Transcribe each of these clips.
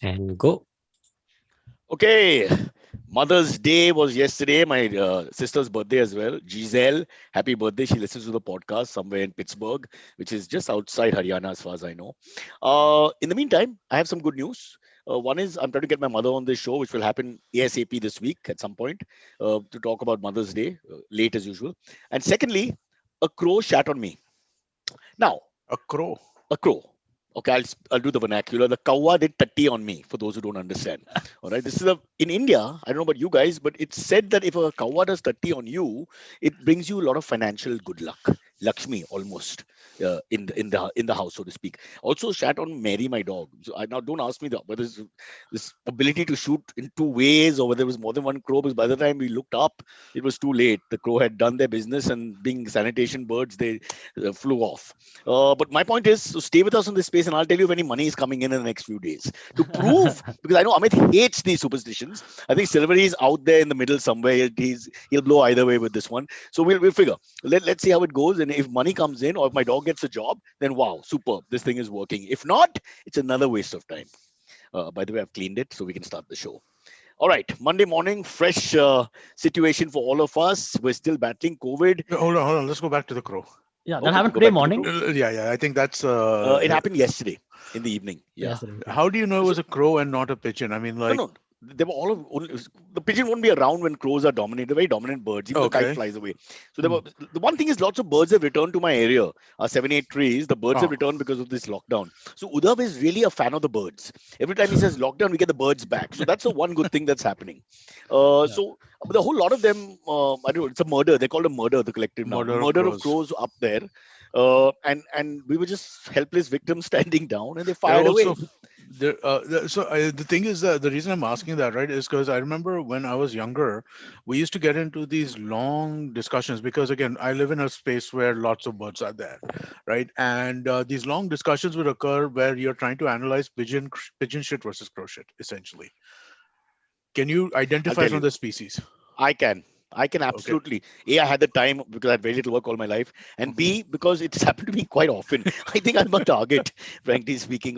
And go. Okay, Mother's Day was yesterday. My sister's birthday as well. Giselle, happy birthday. She listens to the podcast somewhere in Pittsburgh, which is just outside Haryana, as far as I know. In the meantime, I have some good news. One is I'm trying to get my mother on this show, which will happen ASAP this week at some point to talk about Mother's Day, late as usual. And secondly, a crow shat on me. Now, A crow. a crow. Okay, I'll do the vernacular. The kawa did tatti on me. For those who don't understand, all right. This is a in India. I don't know about you guys, but it's said that if a kawa does tatti on you, it brings you a lot of financial good luck, Lakshmi almost in the house, so to speak. Also, shat on Mary, my dog. So now don't ask me whether this ability to shoot in two ways or whether there was more than one crow. Because by the time we looked up, it was too late. The crow had done their business, and being sanitation birds, they flew off. But my point is to stay with us on this space, and I'll tell you if any money is coming in the next few days to prove because I know Amit hates these superstitions. I think Silverie is out there in the middle somewhere. He'll blow either way with this one. So we'll figure. Let's see how it goes. And if money comes in or if my dog gets a job, then wow, superb. This thing is working. If not, it's another waste of time. By the way, I've cleaned it so we can start the show. All right, Monday morning, fresh situation for all of us. We're still battling COVID. No, hold on. Let's go back to the crow. Yeah, that Okay, happened go today back to the morning. crow. Yeah. I think that's. It happened yesterday in the evening. Yeah. Yesterday. How do you know it So, was a crow and not a pigeon? I mean, no, like, no. They were all of only, the pigeon won't be around when crows are dominant. They're very dominant birds. Even the kite okay. flies away. So Hmm. the one thing is lots of birds have returned to my area. 7, 8 trees. The birds have Oh, returned because of this lockdown. So Udav is really a fan of the birds. Every time he says lockdown, we get the birds back. So that's the one good thing that's happening. Yeah. But the whole lot of them, I don't know. It's a murder. They call it a murder. The collective noun, murder of murder of crows. crows up there. And we were just helpless victims standing down, and they There are fired away. also the thing is that the reason I'm asking that, right, is because I remember when I was younger, we used to get into these long discussions because again, I live in a space where lots of birds are there, right? And these long discussions would occur where you're trying to analyze pigeon shit versus crow shit, essentially. Can you I'll identify tell from you. the species? I can. I can Okay. absolutely. A, I had the time because I had very little work all my life. And Mhm. B, because it's happened to me quite often. I think I'm a target, frankly speaking.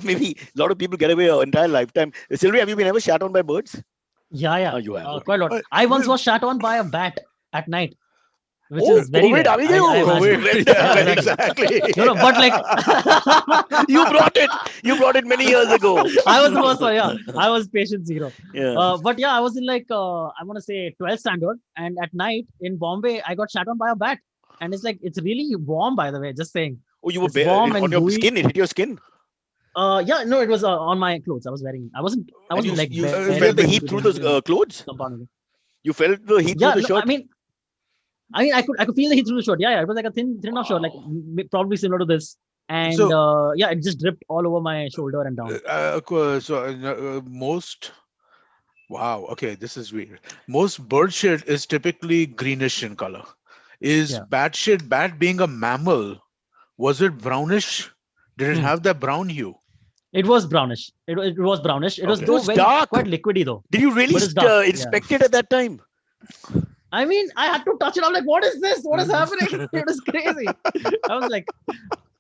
Maybe a lot of people get away an entire lifetime. Sylvia, have you been ever shot on by birds? Yeah, yeah. Oh, you have. Okay. Quite a lot. Uh, I once well, was shot on by a bat at night, which Oh, is very COVID, rare. are we I you? imagine. COVID, Yeah, yeah, exactly. exactly. No, no, but like You brought it. You brought it many years ago. I was the first one. Yeah, I was patient zero. Yeah. But yeah, I was in like I want to say 12th standard, and at night in Bombay, I got shot on by a bat, and it's like it's really warm. By the way, just saying, Oh, you were it's warm on and your gooey. skin. It hit your skin. Yeah, no, it was on my clothes. I was wearing. I wasn't. I And wasn't like you With, felt the wearing heat into the through heat those and clothes? compound. You felt the heat through Yeah, the no, shirt? I could feel the heat through the short. Yeah, it was like a thin enough short, like Wow. probably similar to this. And so, yeah, it just dripped all over my shoulder and down. most. Wow. Okay, this is weird. Most bird shit is typically greenish in color. Is Yeah. bat shit, bat being a mammal, was it brownish? Did it Hmm. have that brown hue? It was brownish. It was brownish. It was It Okay. though was very dark. quite liquidy though, Did you really but it's dark. Yeah. inspect it at that time? I mean, I had to touch it. I'm like, what is this? What is happening? It was crazy. I was like,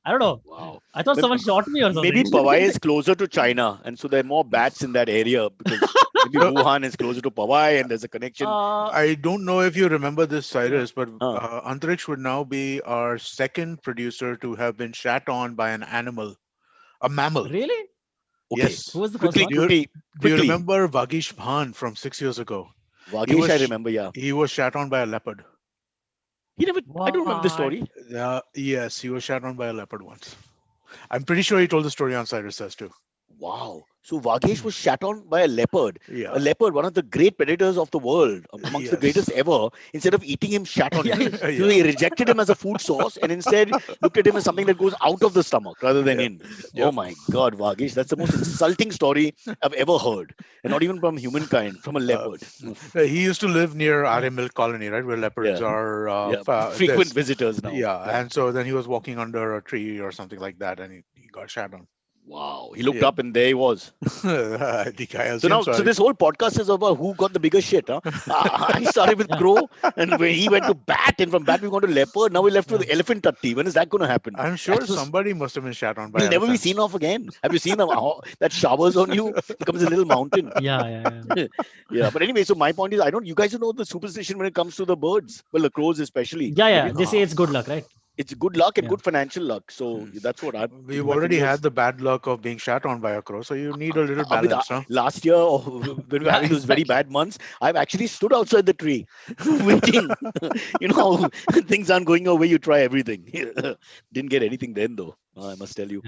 I don't know. Wow. I thought But someone shot me or maybe something. Powai is closer to China, and so there are more bats in that area because maybe So, Wuhan is closer to Powai, and there's a connection. uh, I don't know if you remember this, yeah. Cyrus, but Huh. Antariksh would now be our second producer to have been shat on by an animal, a mammal. Really? Okay, Who Yes. was the first quickly, one? Do you, quickly, do you quickly. remember Vagish Bhan from 6 years ago? He Vagesh, was I sh- remember. Yeah, he was shat on by a leopard. he never. I don't remember the What? story. Yes, he was shot on by a leopard once. I'm pretty sure he told the story on Cyrus says too. Wow. So Vagesh was shot on by a leopard. A Yeah. leopard, one of the great predators of the world, amongst the Yes. greatest ever. Instead of eating him, shat on Yeah, him. So Yeah. he rejected him as a food source and instead looked at him as something that goes out of the stomach rather than Yeah. in. Oh Yep. my God, Vagesh, that's the most insulting story I've ever heard. And not even from humankind, from a Uh, leopard. Oof. he used to live near yeah. Arya Milk Colony, right, where leopards Yeah. are. Yeah. Frequent This. visitors now. Yeah, Yeah. and so then he was walking under a tree or something like that, and he got shot on. Wow. He looked Yeah. up and there he was. I think I So now, assume so so. this whole podcast is about who got the bigger shit, huh? I started with Yeah. crow, and when he went to bat, and from bat we gone to leopard. Now we're left with Yeah. elephant tatti. When is that going to happen? I'm sure somebody must have been shat on by He'll never be seen elephants. off again. Have you seen him? That showers on you, becomes a little mountain. Yeah. Yeah. Yeah, but anyway, so my point is, I don't. You guys don't know the superstition when it comes to the birds. Well, the crows especially. Yeah. Have Yeah. you? They say Uh, it's good luck, right? It's good luck and Yeah. good financial luck. So hmm. that's what I'm We've keeping my already fingers. had the bad luck of being shat on by a crow, so you need a little Amit, balance, huh? last year, when we were Yeah. having those very Exactly. bad months, I've actually stood outside the tree waiting. You know, things aren't going your way, you try everything. Didn't get anything then, though, I must tell you.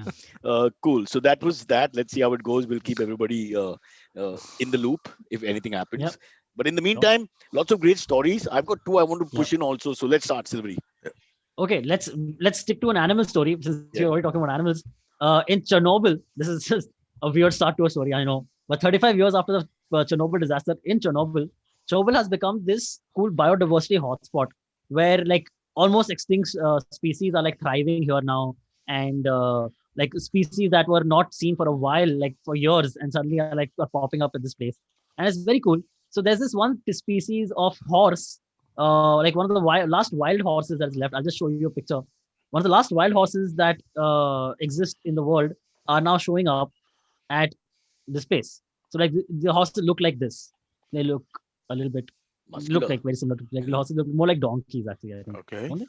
Yeah. Cool. So that was that. Let's see how it goes. We'll keep everybody in the loop if anything Yep. happens. But in the Sure. meantime, lots of great stories. I've got two I want to Yep. push in also. So let's start, Silvery. Okay. Let's stick to an animal story since we're Yeah. already talking about animals. In Chernobyl, this is just a weird start to a story, I know. But 35 years after the Chernobyl disaster in Chernobyl has become this cool biodiversity hotspot where like almost extinct species are like thriving here now, and like species that were not seen for a while, like for years, and suddenly are popping up at this place, and it's very cool. So there's this one species of horse, like one of the last wild horses that's left. I'll just show you a picture. One of the last wild horses that exist in the world are now showing up at the space. So like the horses look like this. They look a little bit look Muscular. like very similar to like horses look more like donkeys actually, I think. Okay. Don't they?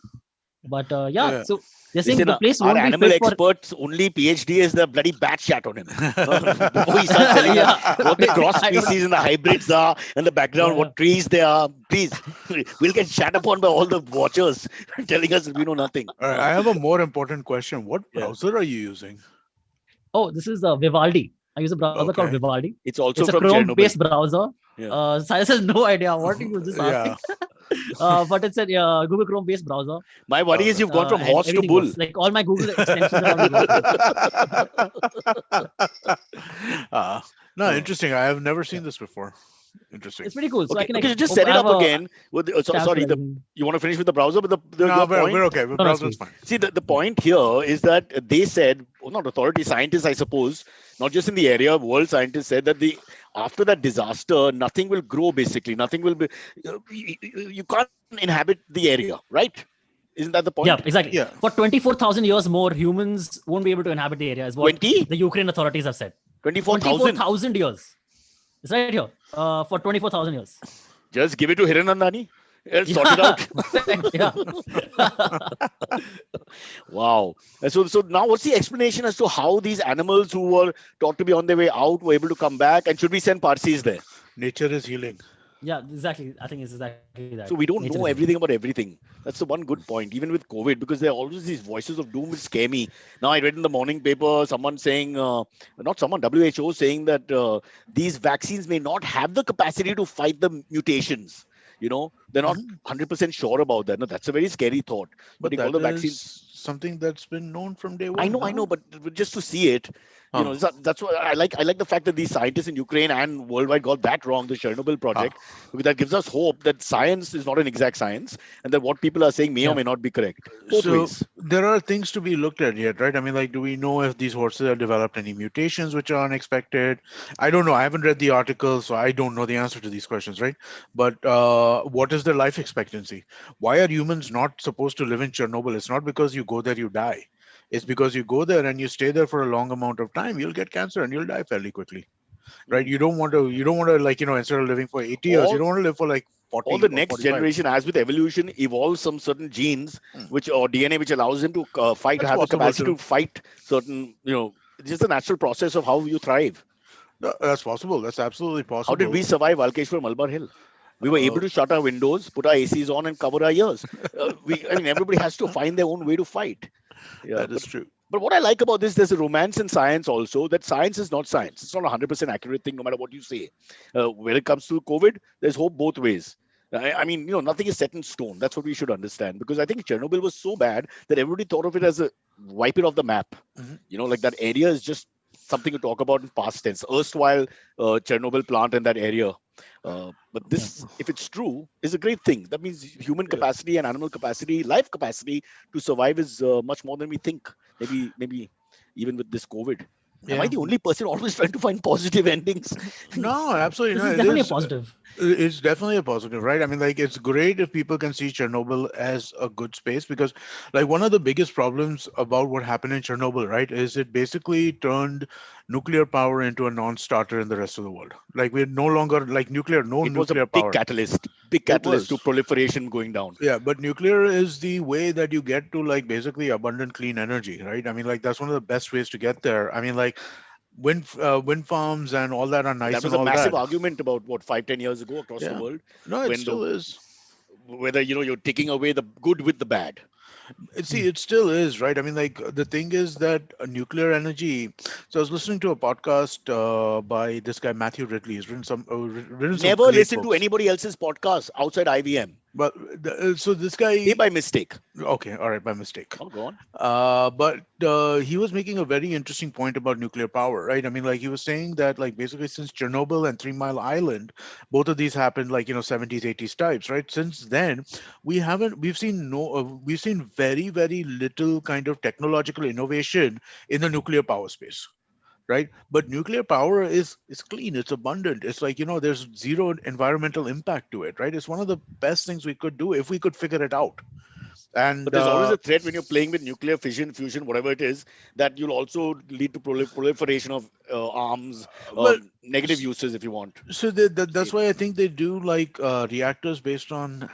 But yeah, Yeah. so they're saying Listen, the place our won't be animal fit for expert's only PhD is the bloody bat shat on him. Before he starts telling us yeah. what the cross I don't know. species and the hybrids are, and the background, Yeah, what trees they are, please, we'll get shat upon by all the watchers telling us we know nothing. All right, I have a more important question. What Yeah, browser are you using? oh, this is Vivaldi. I use a browser called Okay. Vivaldi. it's It's also a from Chrome Chernobyl. based browser. Yeah, Cyrus has no idea what you just asking. Yeah. But it's a Google Chrome based browser, my worry is Okay. you've gone from and horse to everything bull. works. Like all my Google extensions are on Vivaldi. uh, no, Uh, interesting. I have never Yeah. seen this before. Interesting. It's pretty cool. So I okay, can okay, like so just set I it have up a again. tabs for Sorry, everything. you want to finish with the browser, but No, your we're point. okay. The No, no, it's browser's cool. fine. See, the point here is that they said, well, not authority, scientists, I suppose, not just in the area, world scientists said that the after that disaster, nothing will grow basically. Nothing will be, you can't inhabit the area, right? Isn't that the point? Yeah, exactly. Yeah. For 24,000 years more, humans won't be able to inhabit the area, is what 20? the Ukraine authorities have said. 24,000. 24,000 years. It's right here. For 24,000 years. Just give it to Hiranandani. Sort it Yeah, out. perfect. Yeah. Wow. And so now what's the explanation as to how these animals who were thought to be on their way out were able to come back? And should we send Parsis there? Nature is healing. Yeah, exactly. I think it's exactly that. So we don't Nature know is everything about everything. That's the one good point, even with COVID, because there are always these voices of doom which scare me. Now I read in the morning paper someone saying, not someone, WHO saying that these vaccines may not have the capacity to fight the mutations. You know, they're not Mhm. 100% sure about that. No, that's a very scary thought. I But think all that the vaccines. is something that's been known from day I one, know, no? but just to see it, you know, Huh. that's what I like. I like the fact that these scientists in Ukraine and worldwide got that wrong, the Chernobyl Huh. project, because that gives us hope that science is not an exact science, and that what people are saying may Yeah. or may not be correct. Both So ways. there are things to be looked at yet, right? I mean, like, do we know if these horses have developed any mutations which are unexpected? I don't know. I haven't read the article, so I don't know the answer to these questions, right? But what is their life expectancy? Why are humans not supposed to live in Chernobyl? It's not because you go there, you die. It's because you go there and you stay there for a long amount of time, you'll get cancer and you'll die fairly quickly, right? Mm. You don't want to like, instead of living for 80 years, you All don't want to live for like all 40 the or next 45. generation, as with evolution, evolves some certain genes, Hmm. which or DNA, which allows them to fight, That's have the possible capacity too. to fight certain, it's just a natural process of how you thrive. That's possible. That's absolutely How did we possible. survive Alkeshwar Malabar Hill? We were Uh, able to shut our windows, put our ACs on, and cover our ears. I mean, everybody has to find their own way to fight. Yeah, that is true. but what I like about this, there's a romance in science also. That science is not science. It's not a 100% accurate thing, no matter what you say. When it comes to COVID, there's hope both ways. I mean, nothing is set in stone. That's what we should understand. Because I think Chernobyl was so bad that everybody thought of it as a wipe it off the map. Mhm. Like that area is just something to talk about in past tense. Erstwhile Chernobyl plant in that area. But Yeah. this, if it's true, is a great thing. That means human Yeah. capacity and animal capacity, life capacity to survive is much more than we think. Maybe even with this COVID. Am I Yeah. the only person always trying to find positive endings? No, absolutely This no. is It definitely a is. positive. It's definitely a positive, right? I mean, like, it's great if people can see Chernobyl as a good space because, like, one of the biggest problems about what happened in Chernobyl, right, is it basically turned nuclear power into a non-starter in the rest of the world. Like, we're no longer like nuclear, no It was a nuclear power. big It catalyst to was. proliferation going down. Yeah, but nuclear is the way that you get to like basically abundant clean energy, right? I mean, like, that's one of the best ways to get there. I mean, like, wind farms and all that are But that nice was and a all massive that. argument about what 5, 10 years ago across the Yeah. world, No, it when the still is. whether you're taking away the good with the bad. See, it still is, right? I mean, like, the thing is that nuclear energy. So I was listening to a podcast by this guy Matthew Ridley. He's written some Never great listen to books. anybody else's podcast outside IBM. But so this Say guy, by mistake. okay, all right, by mistake. Oh, go on. But he was making a very interesting point about nuclear power, right? I mean, like, he was saying that, like, basically since Chernobyl and 3 Mile Island, both of these happened like 70s, 80s types, right? Since then, we've seen very, very little kind of technological innovation in the nuclear power space, right? But nuclear power is clean, it's abundant, it's like there's zero environmental impact to it, right? It's one of the best things we could do if we could figure it out. But And there's always a threat when you're playing with nuclear fission, fusion, whatever it is, that you'll also lead to proliferation of arms, well, negative uses if you want. so that's See, why I think they do like reactors based on.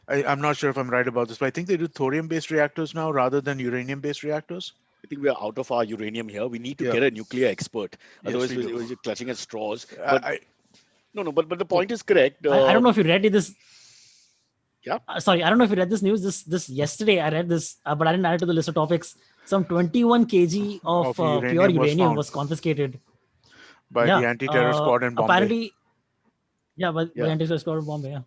I'm not sure if I'm right about this, but I think they do thorium-based reactors now rather than uranium-based reactors. I think we are out of our uranium here. We need to Yeah, get a nuclear expert. yes, Otherwise, we do. we're clutching at straws. I, But I no, no. But the oh, point is correct. I don't know if you read this. Yeah. Sorry, I don't know if you read this news. This yesterday I read this, but I didn't add it to the list of topics. Some 21 kg of of pure uranium was uranium found was confiscated. by the Yeah. anti-terror squad in Bombay. Apparently, yeah, by Yeah. anti-terror squad in Bombay. Yeah.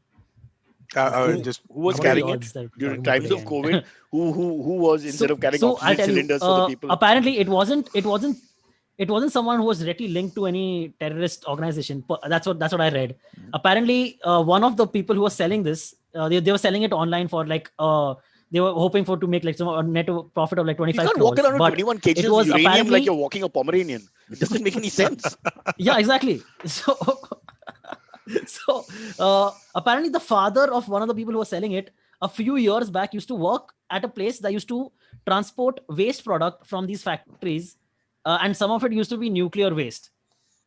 Who Just who was What are the carrying it odds that we're during talking about times today? of COVID? Who was, instead of carrying So I'll oxygen tell you. cylinders for the people? Apparently, it wasn't someone who was directly linked to any terrorist organization. That's what I read. Apparently, one of the people who was selling this, they were selling it online for like they were hoping for to make like some a net profit of like You 25 can't walk crores. around with But 21 it kgs of was uranium like you're apparently, walking a Pomeranian. It doesn't make any sense. yeah, exactly. So apparently the father of one of the people who was selling it a few years back used to work at a place that used to transport waste product from these factories, and some of it used to be nuclear waste.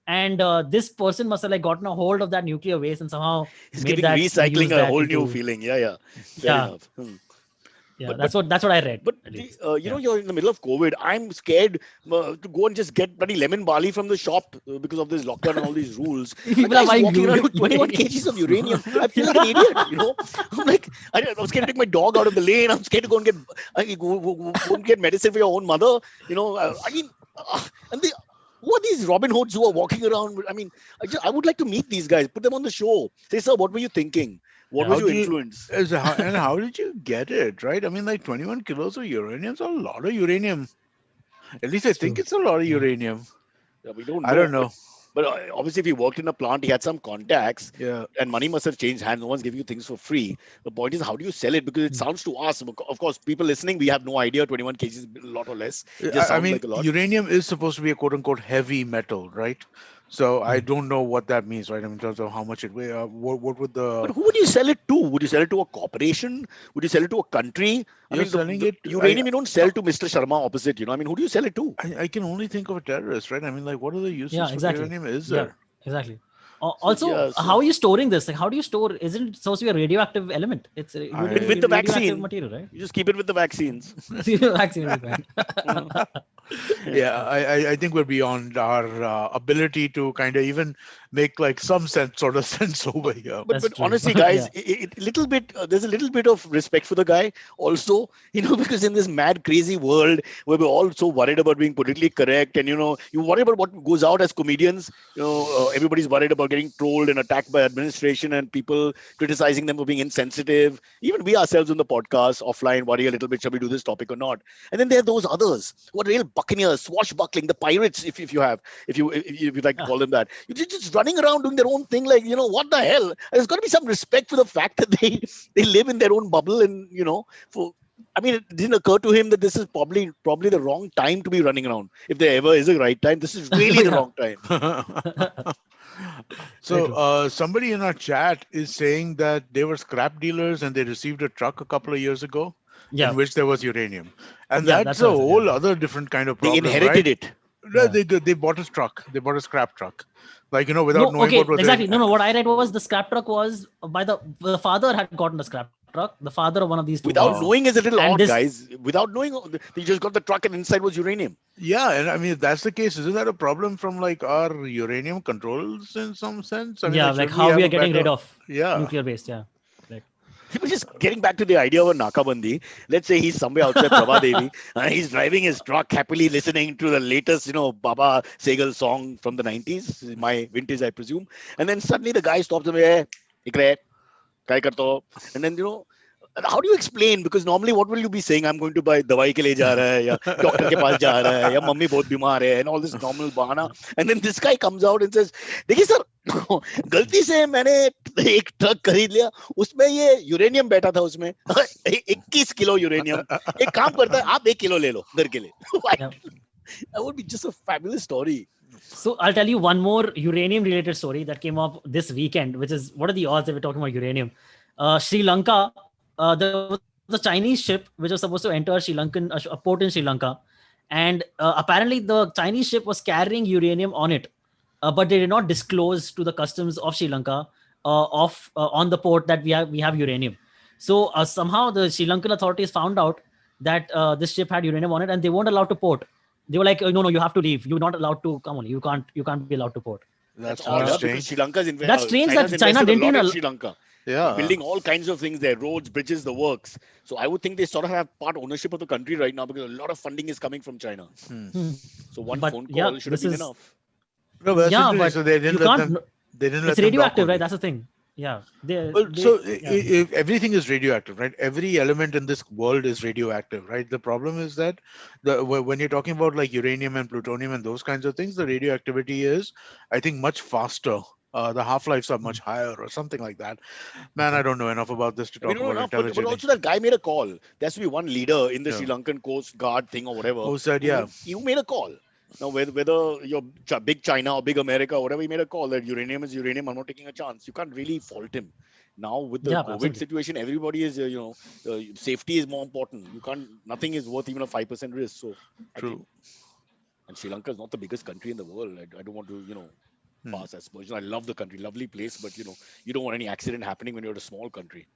And this person must have like gotten a hold of that nuclear waste and somehow It's made giving that recycling use a that whole new into, feeling. Yeah, yeah. Fair yeah, enough. yeah. But but That's what I read but at the, least. you know, Yeah. you're in the middle of COVID. I'm scared to go and just get bloody lemon barley from the shop because of this lockdown and all these rules. A People are guy's buying walking around with 21 uranium. kgs of uranium. I feel like an idiot. I'm like, I'm scared to take my dog out of the lane. I'm scared to go and go and get medicine for your own mother. I mean, and they. Who are these Robin Hoods who are walking around? I mean, I would like to meet these guys. Put them on the show. Say, sir, what were you thinking? What Yeah. was how your do you influence? how did you get it, right? I mean, like, 21 kilos of uranium is a lot of uranium. At least I It's think true. it's a lot of Yeah. uranium. Yeah, we don't I don't know, but know. obviously, if he worked in a plant, he had some contacts, Yeah. and money must have changed hands. No one's giving you things for free. The point is, how do you sell it? Because it Hmm. sounds to us, of course, people listening, we have no idea. 21 kgs is a lot or less. It just I sounds mean, like a lot. uranium is supposed to be a quote unquote heavy metal, right? So I Hmm. don't know what that means, right? In terms of how much it weigh. What would But the who would you sell it to? Would you sell it to a corporation? Would you sell it to a country? I you're mean, selling the it? uranium you don't sell to Mr. Sharma opposite. I mean, who do you sell it to? I can only think of a terrorist, right? I mean, like, what other Yeah, uses for exactly. uranium is Yeah, there? exactly. So Also, yeah, how so are you storing this? Like, how do you store? Isn't it supposed to be a radioactive element? It's a keep it I with the radioactive vaccine. material, right? You just keep it with the vaccines. Vaccine will be fine. Uh, yeah. Yeah, I think we're beyond our ability to kind of even make like some sense, sort of sense over here. but That's but true. honestly, Yeah. guys, little bit there's a little bit of respect for the guy also, because in this mad crazy world where we're all so worried about being politically correct, and you worry about what goes out as comedians. Everybody's worried about getting trolled and attacked by administration and people criticizing them for being insensitive. Even we ourselves on the podcast offline worry a little bit, shall we do this topic or not? And then there are those others who are real buccaneers, swashbuckling, the pirates, if you like to Yeah. call them that. You're just running around doing their own thing, like, what the hell? There's got to be some respect for the fact that they live in their own bubble, and for I mean, it didn't occur to him that this is probably the wrong time to be running around. If there ever is a right time, this is really the Yeah, wrong time. very So, true. somebody in our chat is saying that they were scrap dealers and they received a truck a couple of years ago in Yeah, which there was uranium, and yeah, that's that's a what I said. Yeah. whole other different kind of They problem, right? inherited it. No, Yeah. they bought a truck. They bought a scrap truck, like without No, knowing what okay, was in. exactly. No, no. What I read was the scrap truck was by the father had gotten a scrap truck. The father of one of these two guys, Without Oh, knowing is a little and odd, this. guys. Without knowing, they just got the truck and inside was uranium. yeah, and I mean if that's the case, isn't that a problem from like our uranium controls in some sense? I mean, Yeah, like like should we how we have are a getting rid better? of Yeah, nuclear waste. Yeah, correct. He was just getting back to the idea of a Nakabandi. Let's say he's somewhere outside Prabha Devi. He's driving his truck happily listening to the latest, Baba Segal song from the 90s, my vintage, I presume. And then suddenly the guy stops him, hey, ikre, kai karto ho?" And then, how do you explain? Because normally, what will you be saying? I'm going to buy dawai ke liye ja raha hai, ya doctor ke paas ja raha hai, ya mummy bahut bimar hai, and all this normal bahana. And then this guy comes out and says, देखिए sir, गलती से मैंने एक truck खरीद लिया, उसमें ये uranium बैठा था उसमें, 21 किलो यूरेनियम. एक काम करता है, आप 1 किलो ले लो घर के लिए. Yeah. That would be just a fabulous story. So I'll tell you one more uranium related story that came up this weekend, which is what are the odds that we're talking about uranium? Sri Lanka, there was a Chinese ship which was supposed to enter a port in Sri Lanka, and apparently the Chinese ship was carrying uranium on it, but they did not disclose to the customs of Sri Lanka of on the port that we have uranium. So somehow the Sri Lankan authorities found out that this ship had uranium on it, and they weren't allowed to port. They were like, no, no, you have to leave. You're not allowed to come on. You can't be allowed to port. that's That's very odd, huh? Because strange. That's strange China's that China invested a didn't lot even. in Sri Lanka. They're Yeah. building all kinds of things there, roads, bridges, the works. So I would think they sort of have part ownership of the country right now because a lot of funding is coming from China. Hmm. So one But phone yeah, call should have this been is enough. No, but that's yeah, interesting. but So they you didn't let can't. them. They didn't It's let them dock radioactive, on right? you. That's the thing. Yeah, Well, so yeah. if everything is radioactive, right? Every element in this world is radioactive, right? The problem is that when you're talking about like uranium and plutonium and those kinds of things, the radioactivity is, I think, much faster. The half-lives are much higher, or something like that. Man, I don't know enough about this to We talk don't know about enough, but intelligently. also that guy made a call. There has to be one leader in the Sri Yeah. Lankan Coast Guard thing or whatever Who said, yeah, who made a call. Now, whether you're big China or big America or whatever, he made a call that uranium is uranium. I'm not taking a chance. You can't really fault him. Now with the Yeah, COVID absolutely. situation, everybody is safety is more important. You can't. Nothing is worth even a 5% risk. So I think, true. and Sri Lanka is not the biggest country in the world. I don't want to Hmm. pass aspersion. I love the country, lovely place, but you don't want any accident happening when you're a small country.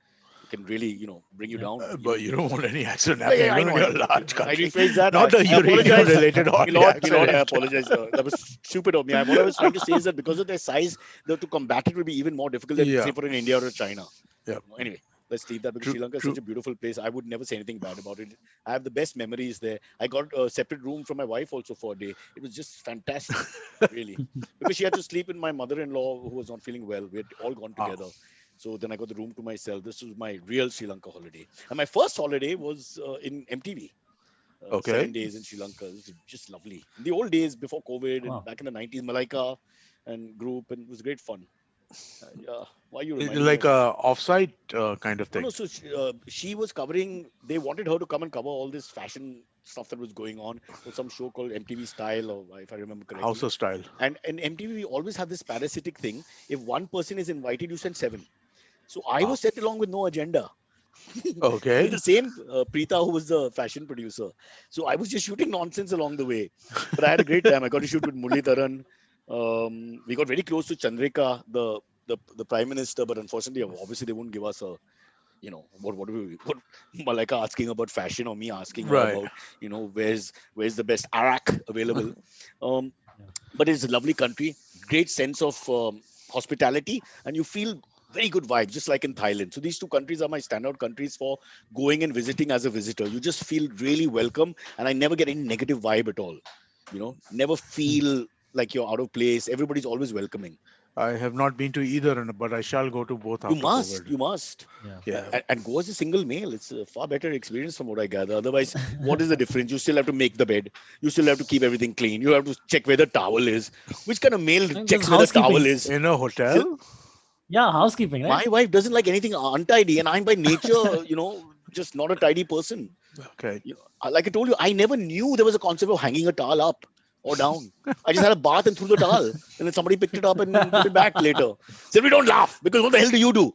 It can really bring you Yeah. down. But you don't want any accident Yeah, happening yeah, I even know, when I you're know. a large I country. rephrase that. Not a I apologize. uranium-related Milord, I accident. apologize. That was stupid of me. What I was trying to say is that because of their size, to combat it will be even more difficult than, Yeah, say, for an India or a China. yeah, Anyway, let's leave that because true, Sri Lanka is such true. a beautiful place. I would never say anything bad about it. I have the best memories there. I got a separate room for my wife also for a day. It was just fantastic, really, because she had to sleep in my mother-in-law who was not feeling well. We had all gone Ah, together. So then I got the room to myself. This was my real Sri Lanka holiday. And my first holiday was in MTV. okay. 7 days in Sri Lanka. It was just lovely. In the old days before COVID and Wow. back in the 90s, Malaika and group, and it was great fun. Yeah. Why are you reminding me Like of it? a offsite kind of No, no. thing. So she was covering. They wanted her to come and cover all this fashion stuff that was going on. There was some show called MTV Style, or if I remember House correctly. of style. And in MTV, we always have this parasitic thing. If one person is invited, you send seven. So I Ah, was sent along with no agenda. With okay. the same Preeta, who was the fashion producer. So I was just shooting nonsense along the way. But I had a great time. I got to shoot with Muralidharan. We got very close to Chandrika, the prime minister, but unfortunately, obviously, they wouldn't give us a what Malaika asking about fashion or me asking her Right. about where's the best arak available. Um, Yeah. but it's a lovely country, great sense of hospitality, and you feel very good vibes, just like in Thailand. So these two countries are my standout countries for going and visiting as a visitor. You just feel really welcome, and I never get any negative vibe at all. Never Hmm. feel like you're out of place. Everybody's always welcoming. I have not been to either, but I shall go to both You after must, COVID. you must. Yeah. Yeah. And go as a single male. It's a far better experience from what I gather. Otherwise, what is the difference? You still have to make the bed. You still have to keep everything clean. You have to check where the towel is. Which kind of male And there's checks where the towel housekeeping. is? In a hotel? Yeah, housekeeping, right? My wife doesn't like anything untidy, and I'm by nature, just not a tidy person. Okay. Like I told you, I never knew there was a concept of hanging a towel up or down. I just had a bath and threw the towel, and then somebody picked it up and put it back later. Said, we don't laugh because what the hell do you do?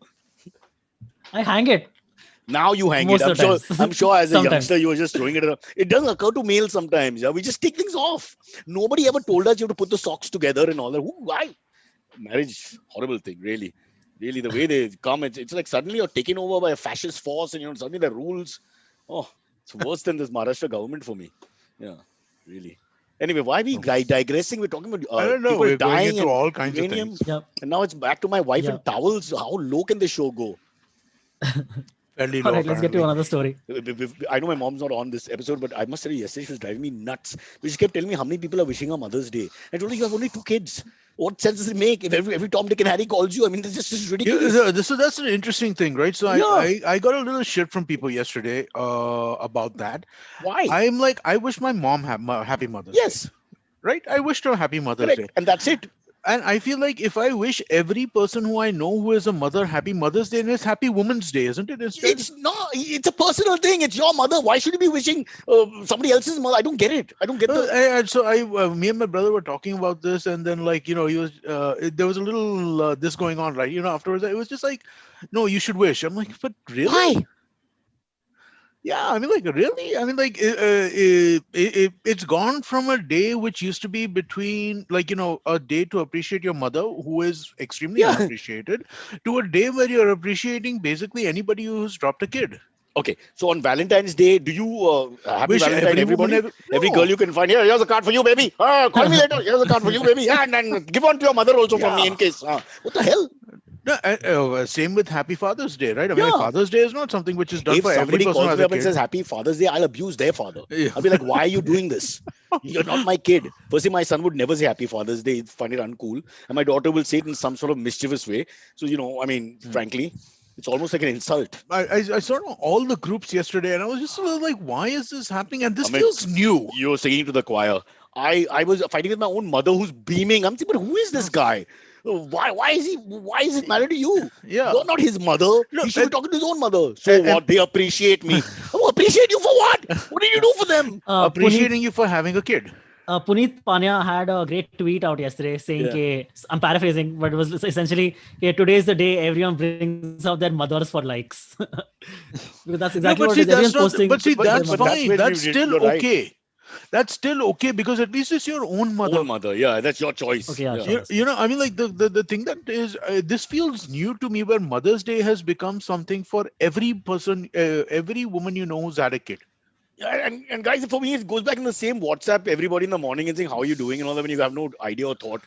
I hang it Now you hang it. most I'm of the sure. times. I'm sure. As a youngster, Sometimes. you were just throwing it around. It doesn't occur to males sometimes. Yeah, we just take things off. Nobody ever told us you have to put the socks together and all that. Why? Marriage, horrible thing. Really, really. The way they come, it's like suddenly you're taken over by a fascist force, and suddenly the rules. Oh, it's worse than this Maharashtra government for me. Yeah, really. Anyway, why are we Oh. digressing? We're talking about I don't know. people We're going dying into and all kinds of uranium, things. Yep. and now it's back to my wife Yeah. and towels. How low can the show go? Fairly All low, right, let's get to apparently. another story. I know my mom's not on this episode, but I must tell you, yesterday she was driving me nuts. She kept telling me how many people are wishing her Mother's Day. I told her, you have only 2 kids. What sense does it make if every Tom, Dick, and Harry calls you? I mean, this is just ridiculous. So that's an interesting thing, right? So Yeah. I got a little shit from people yesterday about that. Why? I'm like, I wish my mom happy Mother's Day, Yes, right? I wished her happy Mother's Day. correct. And that's it. And I feel like if I wish every person who I know who is a mother happy Mother's Day, then it's happy Women's Day, isn't it? Instead, It's not, it's a personal thing. It's your mother. Why should you be wishing somebody else's mother? I don't get it. I don't get the. me and my brother were talking about this, and then like he was there was a little this going on, right? Afterwards it was just like, no, you should wish. I'm like, but really? Why? Yeah, I mean, like, really? I mean, like, it's gone from a day which used to be between, like, a day to appreciate your mother, who is extremely Yeah. unappreciated, to a day where you're appreciating basically anybody who's dropped a kid. Okay, so on Valentine's Day, do you happy Wish Valentine every woman everybody? ever. Every girl No. you can find. Here's a card for you, baby. Call me later. Here's a card for you, baby. Yeah, and then give one to your mother also from me in Yeah. case. What the hell? No, same with Happy Father's Day, right? I mean, like, Yeah. Father's Day is not something which is done If for every somebody person who calls has me a up and kid. says Happy Father's Day, I'll abuse their father. Yeah. I'll be like, why are you doing this? You're not my kid. Firstly, my son would never say Happy Father's Day. He'd find it uncool. And my daughter will say it in some sort of mischievous way. So, I mean, frankly, it's almost like an insult. I saw all the groups yesterday, and I was just a little like, why is this happening? And this Amit, feels new. you're singing to the choir. I was fighting with my own mother who's beaming. I'm thinking, but who is this guy? Why is it matter to you? Yeah. You're not his mother. No, He should be and- talking to his own mother. So and- what? They appreciate me. Oh, appreciate you for what? What did you do for them? Puneet, appreciating you for having a kid. Puneet Pania had a great tweet out yesterday saying, Yeah. "Ke, I'm paraphrasing, but it was essentially, today is the day everyone brings out their mothers for likes." Because that's exactly No, but what see, it is. Everyone's that's not. posting. But see, but that's that's fine. where That's you're still right. okay. That's still okay because at least it's your own mother. Own mother. Yeah, that's your choice. Okay, yeah, Yeah. sure. I mean, like the thing that is, this feels new to me, where Mother's Day has become something for every person, every woman who's had a kid. Yeah, and guys, for me, it goes back in the same WhatsApp everybody in the morning and saying, how are you doing? And all that when you have no idea or thought.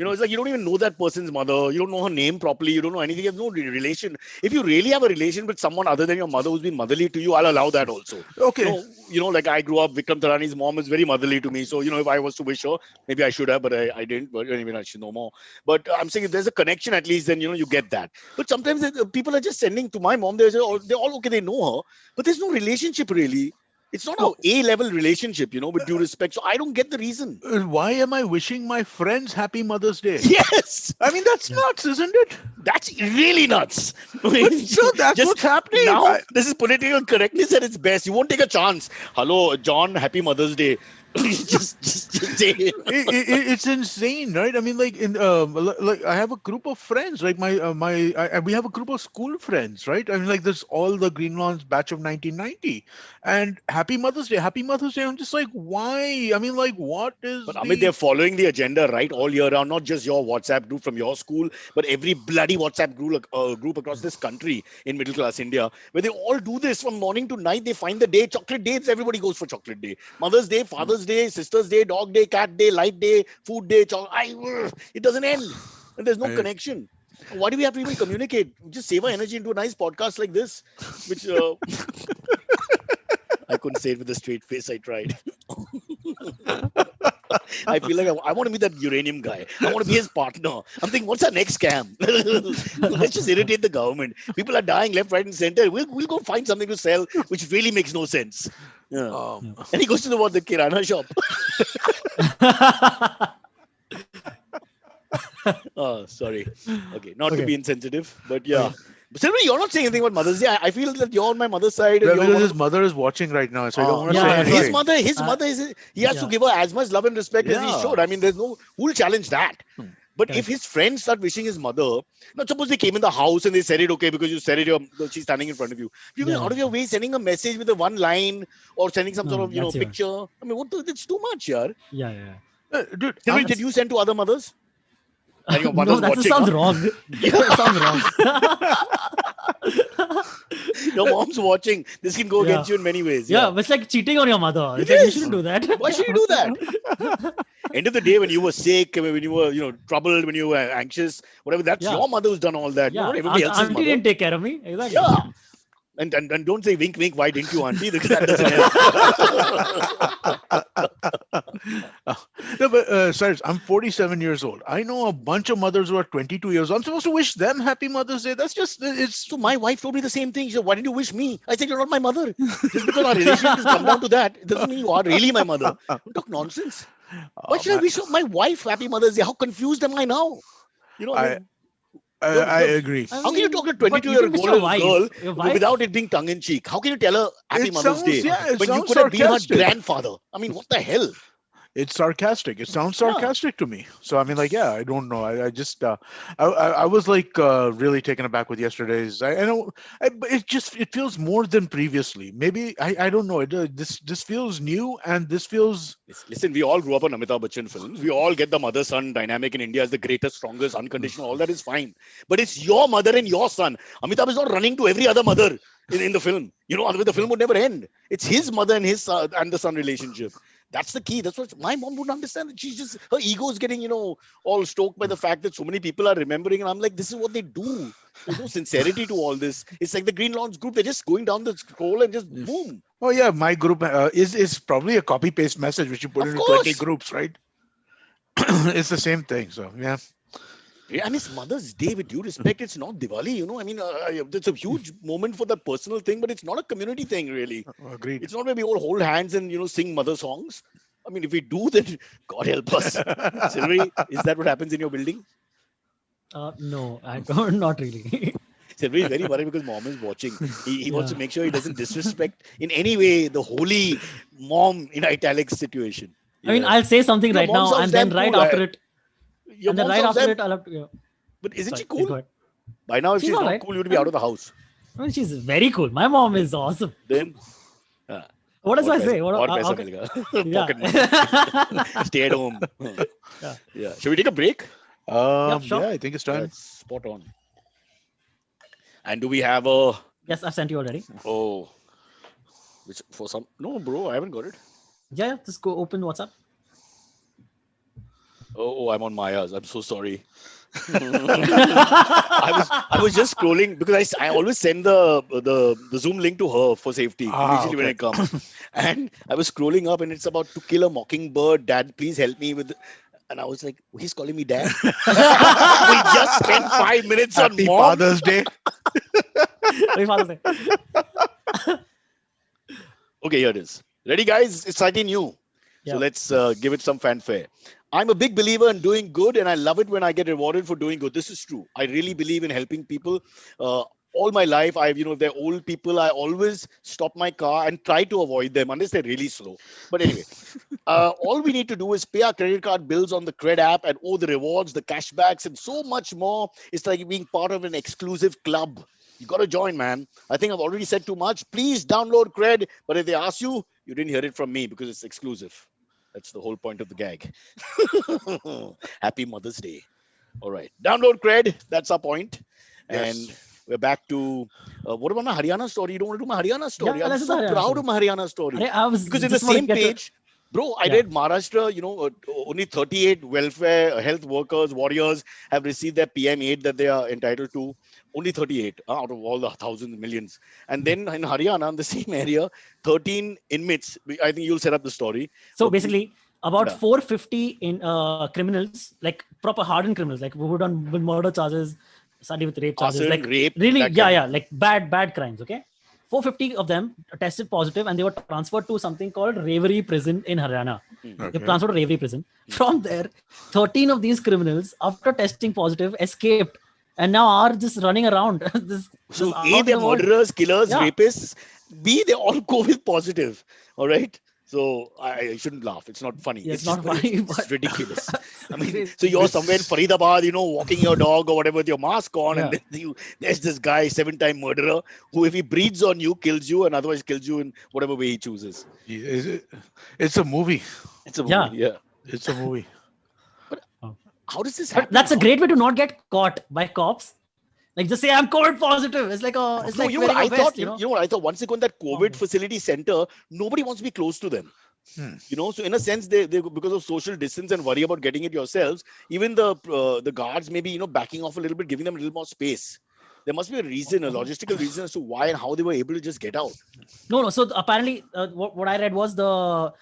It's like you don't even know that person's mother. You don't know her name properly. You don't know anything. You have no relation. If you really have a relation with someone other than your mother who's been motherly to you, I'll allow that also. Okay. Like I grew up, Vikram Tarani's mom is very motherly to me. So, if I was to wish her, maybe I should have, but I didn't. But anyway, I should know more. But I'm saying if there's a connection at least, then, you get that. But sometimes people are just sending to my mom. They're all okay. They know her, but there's no relationship really. It's not No. a A-level relationship, with due respect. So I don't get the reason. Why am I wishing my friends happy Mother's Day? Yes, I mean, that's nuts, isn't it? that's really nuts. But so that's Just what's happening. now, this is political correctness at its best. You won't take a chance. Hello, John. Happy Mother's Day. just say it. It's insane, right? I mean, like like I have a group of friends, like we have a group of school friends, right? I mean, like this all the Greenlands batch of 1990, and Happy Mother's Day, Happy Mother's Day. I'm just like, why? I mean, like, what is But Amit, they're following the agenda right all year round. Not just your WhatsApp group from your school, but every bloody WhatsApp group across this country in middle class India, where they all do this from morning to night. They find the day, chocolate dates. Everybody goes for chocolate day. Mother's Day, Father's Day, Sister's Day, Dog Day, Cat Day, Light Day, Food Day. It doesn't end. And there's no I- connection. Why do we have to even communicate? Just save our energy into a nice podcast like this, which I couldn't say it with a straight face. I tried. I feel like I want to be that uranium guy. I want to be his partner. I'm thinking, what's our next scam? Let's just irritate the government. People are dying left, right, and center. We'll go find something to sell, which really makes no sense. Yeah. And he goes to the Kirana shop. Oh, sorry. Okay, not to Okay. be insensitive, but yeah. Silverie, you're not saying anything about Mother's Day. I feel that you're on my mother's side. And Yeah, you're because one his of mother is watching right now, so I don't want to Yeah, say that's anything. what- his mother is, he has to give her as much love and respect as he Yeah. should. I mean, there's no, who'll challenge that? But if Correct. his friends start wishing his mother, now suppose they came in the house and they said it, okay, because you said it, she's standing in front of you. You're going Yeah. out of your way sending a message with a one line or sending some No, sort of, that's your- picture. I mean, it's too much, yeah. Yeah, yeah. Dude, Silverie, did you send to other mothers? And your No, mother's that just watching, sounds huh? wrong. It sounds wrong. Your mom's watching. This can go Yeah. against you in many ways. Yeah, it's like cheating on your mother. It's It like, you is. shouldn't do that. Why should you do that? End of the day, when you were sick, when you were, troubled, when you were anxious, whatever, that's Yeah. your mother who's done all that. Yeah, Not everybody else's auntie mother. didn't take care of me. Exactly. Yeah. And don't say wink, wink, why didn't you, auntie? Because that doesn't help. No, but Cyrus, I'm 47 years old. I know a bunch of mothers who are 22 years old. I'm supposed to wish them Happy Mother's Day. That's just, it's. So my wife told me the same thing. She said, why didn't you wish me? I said, you're not my mother. Just because our relationship has come down to that, it doesn't mean you are really my mother. Don't talk nonsense. Why should I wish my wife Happy Mother's Day? How confused am I now? I agree. I How can you mean, talk to a but you 22-year-old can wish your girl wife. Your wife. without it being tongue in cheek? How can you tell her Happy It Mother's sounds- Day yeah, it when you sounds could have been her sarcastic. grandfather? I mean, what the hell? It's sarcastic. It sounds Yeah. sarcastic to me. So I mean, like, yeah, I don't know. I just I was like really taken aback with yesterday's. I know, but it feels more than previously. Maybe I don't know. This feels new, and this feels. Listen, we all grew up on Amitabh Bachchan films. We all get the mother-son dynamic in India as the greatest, strongest, unconditional. All that is fine. But it's your mother and your son. Amitabh is not running to every other mother in the film. Otherwise the film would never end. It's his mother and his and the son relationship. That's the key. That's what my mom wouldn't understand. She's just, her ego is getting, all stoked by the fact that so many people are remembering. And I'm like, this is what they do. There's no sincerity to all this. It's like the Green Lawns group. They're just going down the scroll and just boom. Oh yeah, my group is probably a copy paste message which you put Of into 20 course. groups, right? It's the same thing. So yeah. Yeah, and it's Mother's Day, with due respect, it's not Diwali, I mean, it's a huge moment for that personal thing, but it's not a community thing, really. Agreed. It's not where we all hold hands and, sing mother songs. I mean, if we do, then God help us. Silverie, is that what happens in your building? No, I don't. Not really. Silverie is very worried because mom is watching. He wants to Yeah. make sure he doesn't disrespect in any way the holy mom in italics situation. I mean, Yeah. I'll say something Your right mom now, sounds and then damn right cool. after it, Your and then mom right sounds after damn- it, I'll have to. Yeah. But isn't Sorry, she please cool? go ahead. By now, if She's she's not alright. cool, you'd be out of the house. I mean, she's very cool. My mom is awesome. Then, What does और I पैसा- say? What, और how पैसा can- मिलेगा. yeah. Pocket money. Stay at home. Yeah. Yeah. Shall we take a break? sure. Yeah, I think it's time. That's spot on. And do we have a Yes, I've sent you already. which for some? No, bro, I haven't got it. Yeah, just go open WhatsApp. Oh, I'm on Maya's. I'm so sorry. I was just scrolling because I always send the Zoom link to her for safety usually when okay. it comes. And I was scrolling up and it's about To Kill a Mockingbird. Dad, please help me with. And I was like, he's calling me dad. We just spent 5 minutes Happy on mom. Father's Day. Happy Father's Day. Okay, here it is. Ready, guys? It's slightly new. Yeah. So let's give it some fanfare. I'm a big believer in doing good, and I love it when I get rewarded for doing good. This is true. I really believe in helping people. All my life, if they're old people, I always stop my car and try to avoid them unless they're really slow. But anyway, all we need to do is pay our credit card bills on the Cred app and the rewards, the cashbacks, and so much more. It's like being part of an exclusive club. You got to join, man. I think I've already said too much. Please download Cred. But if they ask you, you didn't hear it from me because it's exclusive. That's the whole point of the gag. Happy Mother's Day. All right. Download Cred. That's our point. Yes. And we're back to what about my Haryana story? You don't want to do my Haryana story? Yeah, I'm let's do so the Haryana proud story. of my Haryana story. I was Because in the just wanna same get to- page, bro, I Yeah. read Maharashtra, only 38 welfare health workers, warriors have received their PM aid that they are entitled to. Only 38 out of all the thousands, millions. And then in Haryana, in the same area, 13 inmates. I think you'll set up the story. So Okay. basically, about Yeah. 450 criminals, like proper hardened criminals, like who done with murder charges, study with rape charges, Arson, like rape, really, that kind of- like bad crimes. Okay, 450 of them tested positive, and they were transferred to something called Reverie Prison in Haryana. They Okay. transferred to Reverie Prison. From there, 13 of these criminals, after testing positive, escaped and now are just running around this So out A, in the they're world. murderers, killers, Yeah, rapists. B, they all COVID positive. All right. So I shouldn't laugh. It's not funny. yeah, it's not funny, It's but ridiculous. I mean, so crazy. you're somewhere in It's Faridabad, walking your dog or whatever with your mask on, and Yeah, then there's this guy, 7-time murderer, who if he breathes on you, kills you, and otherwise kills you in whatever way he chooses. it's a movie. It's a movie. yeah. Yeah. It's a movie. But Oh. how does this But happen? that's a great way to not get caught by cops. Like just say I'm COVID positive. It's No, like wearing a I vest. thought, you know what I thought? Once they go in that COVID Obvious. facility center, nobody wants to be close to them. Hmm. So in a sense, they because of social distance and worry about getting it yourselves, even the guards maybe backing off a little bit, giving them a little more space. There must be a reason, a logistical reason as to why and how they were able to just get out. No, no. So apparently, what I read was the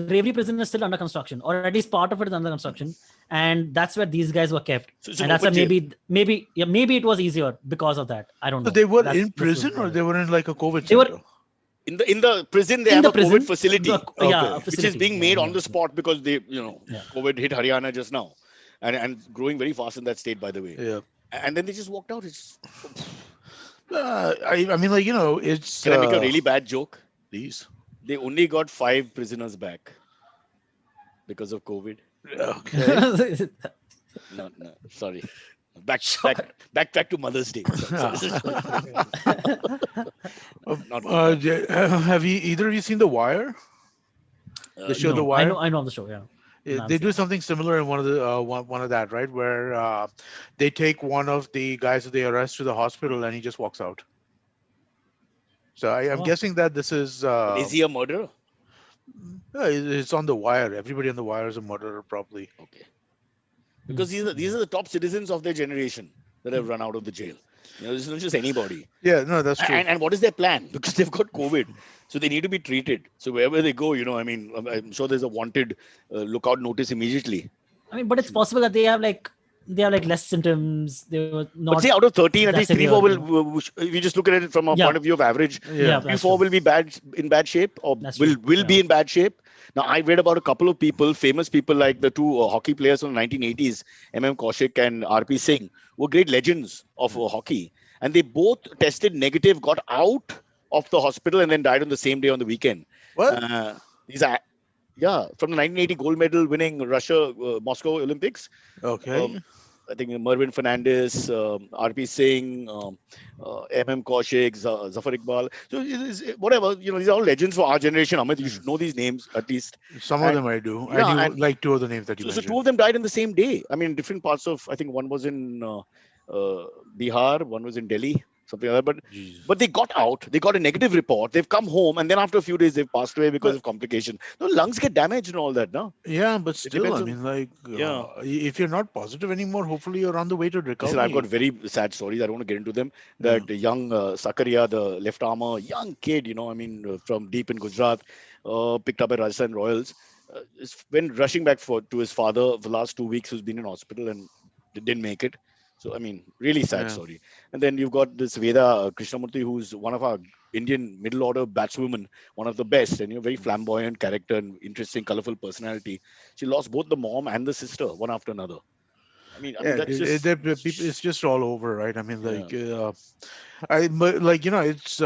Bravery prison is still under construction, or at least part of it is under construction, and that's where these guys were kept. So it's an And that's why open jail. maybe it was easier because of that. I don't So know. they were That's in prison, or they were in like a COVID They were center? In the prison, they in have the a prison. COVID facility, Yeah, a which is facility. being Yeah, made on yeah. the spot because Yeah. COVID hit Haryana just now, and growing very fast in that state, by the way. Yeah. And then they just walked out. It's I mean, it's Can I make a really bad joke? these. They only got 5 prisoners back because of COVID. Okay. No, sorry. Back Sure. back to Mother's Day. Sorry. Not Have either of you seen The Wire? The show The No, Wire. I know of the show. Yeah. They do something similar in one of the one of that, right? Where they take one of the guys that they arrest to the hospital, and he just walks out. So I'm Oh. guessing that this is Is he a murderer? it's on The Wire. Everybody on The Wire is a murderer, probably. Okay. Because these are the top citizens of their generation that have run out of the jail. This is not just anybody. Yeah, no, that's true. And what is their plan? Because they've got COVID, so they need to be treated. So wherever they go, I mean, I'm sure there's a wanted lookout notice immediately. I mean, but it's possible that they have like less symptoms. They were But not. say out of 13, at that least 3, severe, 4 you will. If you just look at it from a Yeah. point of view of average, Yeah. 3, that's 4 true. will be in bad shape, or That's will true. be Yeah. in bad shape. Now I read about a couple of people, famous people like the two hockey players from the 1980s, Kaushik and RP Singh, were great legends of hockey, and they both tested negative, got out of the hospital, and then died on the same day on the weekend. What? These are from the 1980 gold medal winning Russia Moscow Olympics. Okay. I think Mervyn Fernandez, RP Singh, Kaushik, Zafar Iqbal. So whatever, these are all legends for our generation. Amit, you should know these names at least. Some of and- them I do. yeah, I knew and- like 2 of the names that you So mentioned. 2 of them died in the same day. I mean, different parts of. I think one was in Bihar, one was in Delhi, something like that. Jesus. But they got out. They got a negative report. They've come home, and then after a few days, they've passed away because of complication. No, lungs get damaged and all that. No. Yeah, but still, depends I on- mean, like, Yeah. if you're not positive anymore, hopefully you're on the way to recovery. Listen, I've got very sad stories. I don't want to get into them. That young Sakaria, the left armer, young kid, from deep in Gujarat, picked up at Rajasthan Royals, went rushing back to his father for the last 2 weeks, who's been in hospital and didn't make it. So, I mean, really sad Yeah. story. And then you've got this Veda Krishnamurthy, who's one of our Indian middle order batswomen, one of the best, and very flamboyant character and interesting, colorful personality. She lost both the mom and the sister, one after another. I mean Yeah, that's just. it's just all over, right? I mean, Yeah. it's.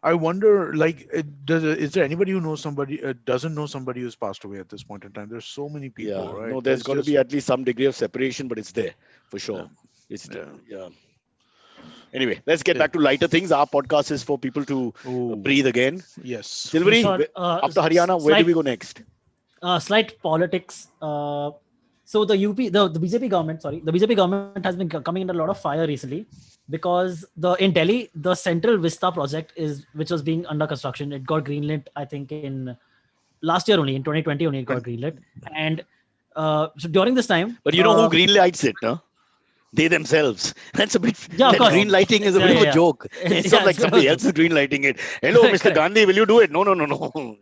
I wonder, is there anybody who knows somebody doesn't know somebody who's passed away at this point in time? There's so many people, Yeah, right? no, there's It's got to just- be at least some degree of separation, but it's there for sure. Yeah. It's Yeah. yeah. Anyway, let's get Yeah. back to lighter things. Our podcast is for people to Ooh, breathe again. yes. Silverie, Short, after Haryana, where do we go next? Slight politics. So the BJP government, the BJP government has been coming under a lot of fire recently because in Delhi, the Central Vista project which was being under construction. It got greenlit, I think, in last year only, in 2020 only, it got greenlit. And so during this time, But you know who green lights it, no? They themselves. That's a bit. Yeah, of that course. green lighting is a Yeah, bit of yeah, a joke. yeah. It's Yeah, not like it's a bit of somebody a else is green lighting it. Hello, Mr. Correct. Gandhi, will you do it? No.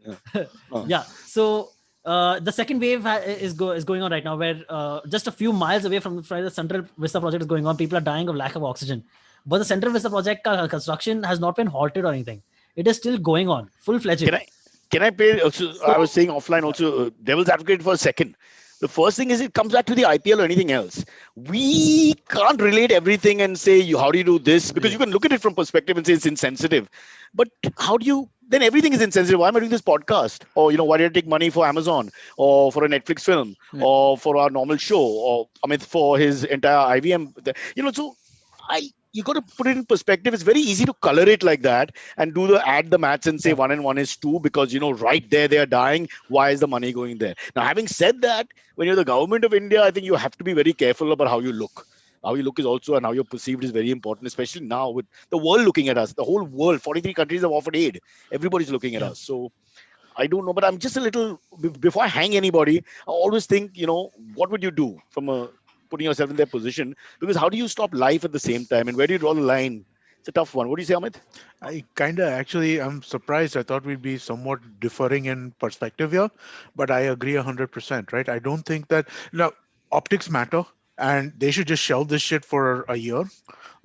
Yeah. So the second wave is going on right now, where just a few miles away from the Central Vista project is going on. People are dying of lack of oxygen, but the Central Vista project construction has not been halted or anything. It is still going on, full fledged. Can I play? Also, I was saying offline also, devil's advocate for a second. The first thing is it comes back to the IPL or anything else. we can't relate everything and say, you, how do you do this? Because Yeah. you can look at it from perspective and say it's insensitive. But how do you, then everything is insensitive. Why am I doing this podcast? Or, why did I take money for Amazon or for a Netflix film Yeah. or for our normal show or Amit for his entire IVM? So you got to put it in perspective. It's very easy to color it like that and do the add the maths and say Yeah. one and one is two because right there they are dying. Why is the money going there? Now, having said that, when you're the government of India, I think you have to be very careful about how you look. How you look is also, and how you're perceived is very important, especially now with the world looking at us. The whole world, 43 countries have offered aid. Everybody's looking at Yeah. us. So I don't know, but I'm just a little, before I hang anybody, I always think, what would you do from putting yourself in their position? Because how do you stop life at the same time? And where do you draw the line? It's a tough one. What do you say, Amit? I kind of actually, I'm surprised. I thought we'd be somewhat differing in perspective here, but I agree 100%, right? I don't think that now optics matter and they should just shelve this shit for a year,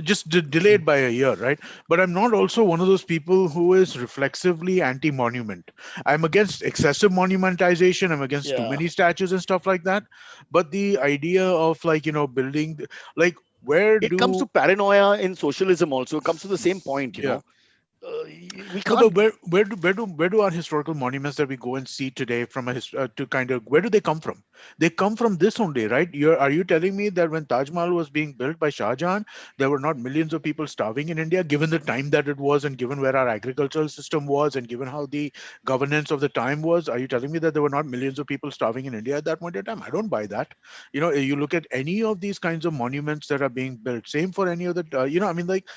just delayed by a year, right? But I'm not also one of those people who is reflexively anti-monument. I'm against excessive monumentization. I'm against too Yeah. many statues and stuff like that. But the idea of like building like where It comes to do paranoia in socialism also. It comes to the same point. yeah. We No, can't. but where do our historical monuments that we go and see today from to kind of where do they come from? They come from this only, right? Are you telling me that when Taj Mahal was being built by Shah Jahan, there were not millions of people starving in India, given the time that it was, and given where our agricultural system was, and given how the governance of the time was? Are you telling me that there were not millions of people starving in India at that point in time? I don't buy that. You look at any of these kinds of monuments that are being built. Same for any other. I mean, like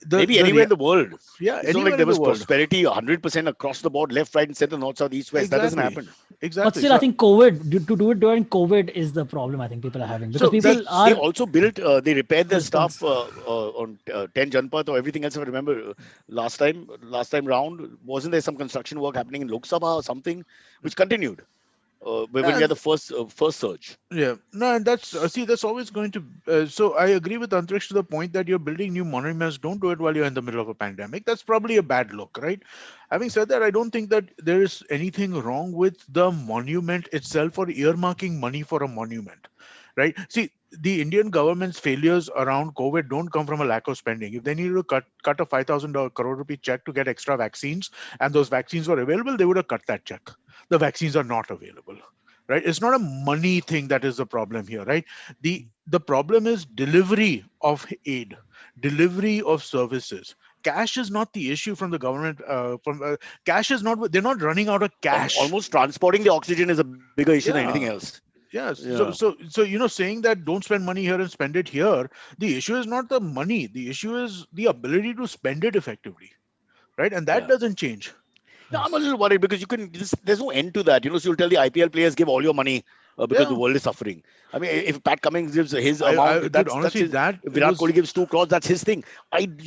Maybe the anywhere in the world. yeah, It's not like anywhere there in the was world. prosperity 100% across the board, left, right, and center, north, south, east, west. That doesn't Exactly. happen. But Exactly. still, I So, think COVID, to do it during COVID is the problem I think people are having, because so people that's They are also built, they repaired their stuff response. on 10 Janpat or everything else. If I remember last time round, wasn't there some construction work happening in Lok Sabha or something, which continued when we yeah, had the first surge? yeah. No, and that's see, that's always going to. So I agree with Antariksh to the point that you're building new monuments. Don't do it while you're in the middle of a pandemic. That's probably a bad look, right? Having said that, I don't think that there is anything wrong with the monument itself or earmarking money for a monument, right? See, the Indian government's failures around COVID don't come from a lack of spending. If they needed to cut a 5,000 crore rupee check to get extra vaccines, and those vaccines were available, they would have cut that check. The vaccines are not available, right? It's not a money thing that is the problem here, right? The problem is delivery of aid, delivery of services. Cash is not the issue from the government. From cash is not. They're not running out of cash. Almost transporting the oxygen is a bigger issue than anything Yeah. else. Yes. Yeah. So saying that don't spend money here and spend it here, the issue is not the money. The issue is the ability to spend it effectively, right? And that Yeah. doesn't change. No, I'm a little worried because there's no end to that. So you'll tell the IPL players give all your money because the Yeah. world is suffering. I mean, if Pat Cummins gives his I amount, dude, that's honestly, his. that If it Virat was Kohli gives 2 crores, that's his thing. How do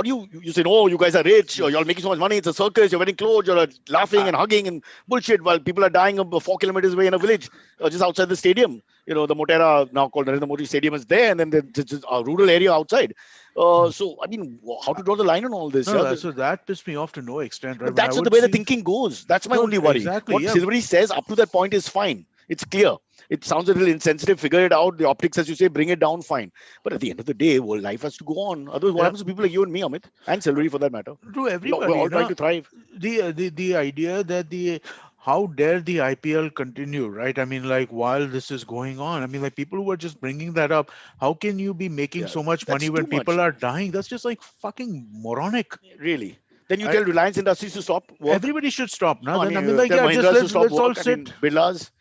you say, no, you guys are rich, or you're making so much money, it's a circus, you're wearing clothes, you're laughing and hugging and bullshit while people are dying 4 kilometers away in a village just outside the stadium. The Motera, now called Narendra Modi Stadium, is there, and then there's just a rural area outside. So, I mean, how to draw the line on all this? no, Yeah, so that pissed me off to no extent, right? but When I that's not the would way the see thinking goes. That's my no, only worry. exactly, What yeah. Silvery says up to that point is fine. It's clear. It sounds a little insensitive. Figure it out. The optics, as you say, bring it down. Fine. But at the end of the day, well, life has to go on. Otherwise, what Yeah, happens to people like you and me, Amit, and Silvery for that matter? to We're everybody, all trying to thrive. the idea that the how dare the IPL continue, right? I mean, like while this is going on, I mean, like people who are just bringing that up, how can you be making Yeah, so much money that's when too people much. are dying? That's just like fucking moronic. Really. Then you I, tell Reliance Industries to stop work. everybody should stop now. I Then I mean, mean, like tell yeah, just Mahindras to stop let's all work. I sit. mean, Birlas.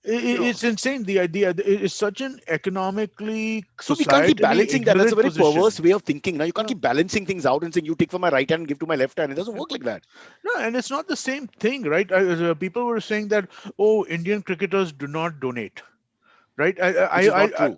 You know, It's insane. The idea it's such an economically, so we can't keep societally balancing that. That's a ignorant very perverse position. way of thinking. Now you can't Yeah. keep balancing things out and saying you take from my right hand and give to my left hand. It doesn't work like that. No, and it's not the same thing, right? People were saying that, oh, Indian cricketers do not donate, right? Which is not true.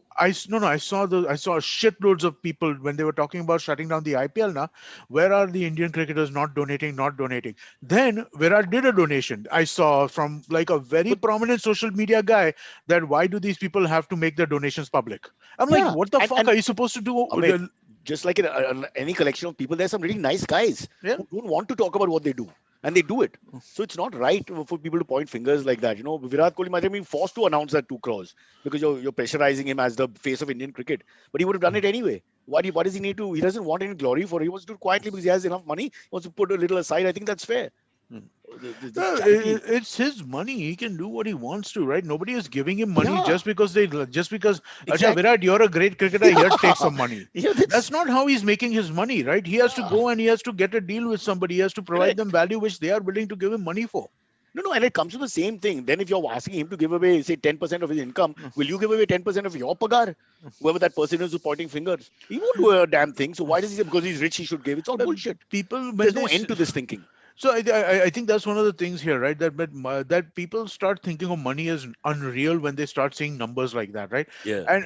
No, I saw shitloads of people when they were talking about shutting down the IPL. Now, where are the Indian cricketers not donating, not donating? Then Virat did a donation. I saw from like a very But prominent social media guy that why do these people have to make their donations public? I'm like, yeah, what the fuck and are you supposed to do? Amit, just like in any collection of people, there's some really nice guys Yeah. who don't want to talk about what they do. and they do it. So it's not right for people to point fingers like that. Virat Kohli might have been forced to announce that 2 crores because you're pressurizing him as the face of Indian cricket, but he would have done it anyway. Why does he need to? He doesn't want any glory for it. He wants to do it quietly because he has enough money. He wants to put a little aside. I think that's fair. Hmm. This charity. It's his money. He can do what he wants to, right? Nobody is giving him money Yeah, just because. Acha, exactly. Virat, you're a great cricketer. Here, take some money. Yeah, That's that's not how he's making his money, right? He has to yeah, go and he has to get a deal with somebody. He has to provide them correct. value which they are willing to give him money for. No, and it comes to the same thing. Then if you're asking him to give away, say, 10% of his income, will you give away 10% of your pagar? Whoever that person is who's pointing fingers, he won't do a damn thing. So why does he say because he's rich he should give? It's all Uh, bullshit. People when There's they no end to this thinking. So I think that's one of the things here, right? That people start thinking of money as unreal when they start seeing numbers like that, right? Yeah. And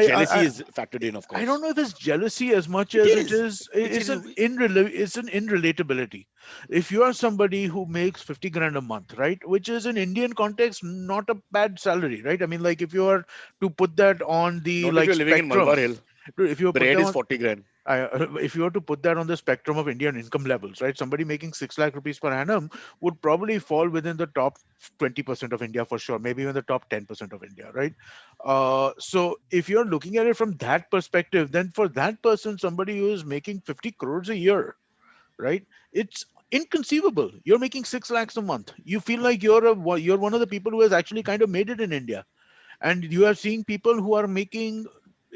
Jealousy is factored in, of I don't course. know if it's jealousy as much It as it is. is It is. it's an irrelatability. If you are somebody who makes 50 grand a month, right, which is in Indian context not a bad salary, right? I mean, like if you are to put that on the Not if like you're living in Malabar spectrum, Hill. if you put Bread that is on 40 grand. if you were to put that on the spectrum of Indian income levels, right? Somebody making 6 lakh rupees per annum would probably fall within the top 20% of India for sure, maybe even the top 10% of India, right? So if you're looking at it from that perspective, then for that person, somebody who is making 50 crores a year, right? It's inconceivable. You're making 6 lakhs a month. You feel like you're one of the people who has actually kind of made it in India, and you are seeing people who are making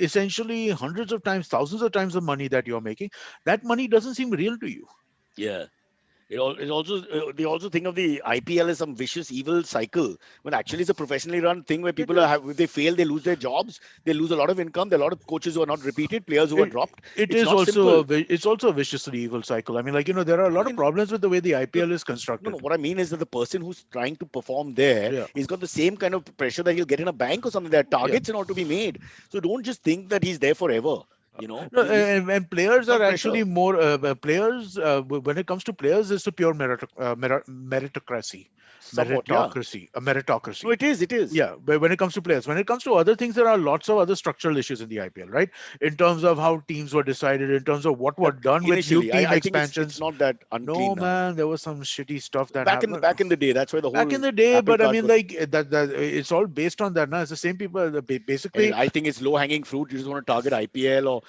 essentially hundreds of times, thousands of times the money that you're making. That money doesn't seem real to you. Yeah. It also they also think of the IPL as some vicious evil cycle when actually it's a professionally run thing where It people is. if they fail they lose their jobs, they lose a lot of income. There are a lot of coaches who are not repeated, players who are it, dropped. it It's is not also simple. it's also a viciously evil cycle. I mean, like, there are a I lot of mean, problems with the way the the, IPL is no, constructed. what I mean is that the person who's trying to perform there, Yeah, he's got the same kind of pressure that he'll get in a bank or something. There are yeah. targets and all to be made. So don't just think that he's there forever. No, He's and players got are pressure. actually more players. When it comes to players, it's a pure meritocracy, Somewhat, yeah. a No, meritocracy. it is. It is. Yeah, but when it comes to players, when it comes to other things, there are lots of other structural issues in the IPL, right? In terms of how teams were decided, in terms of what were That done with new initially, team I think it's expansions. not that No, unclean now. man, there was some shitty stuff that happened Back in the day, that's why the back in whole the day. apple But I cart mean, got. like that it's all based on that. Now it's the same people. Anyway, Basically, I think it's low hanging fruit. You just want to target IPL or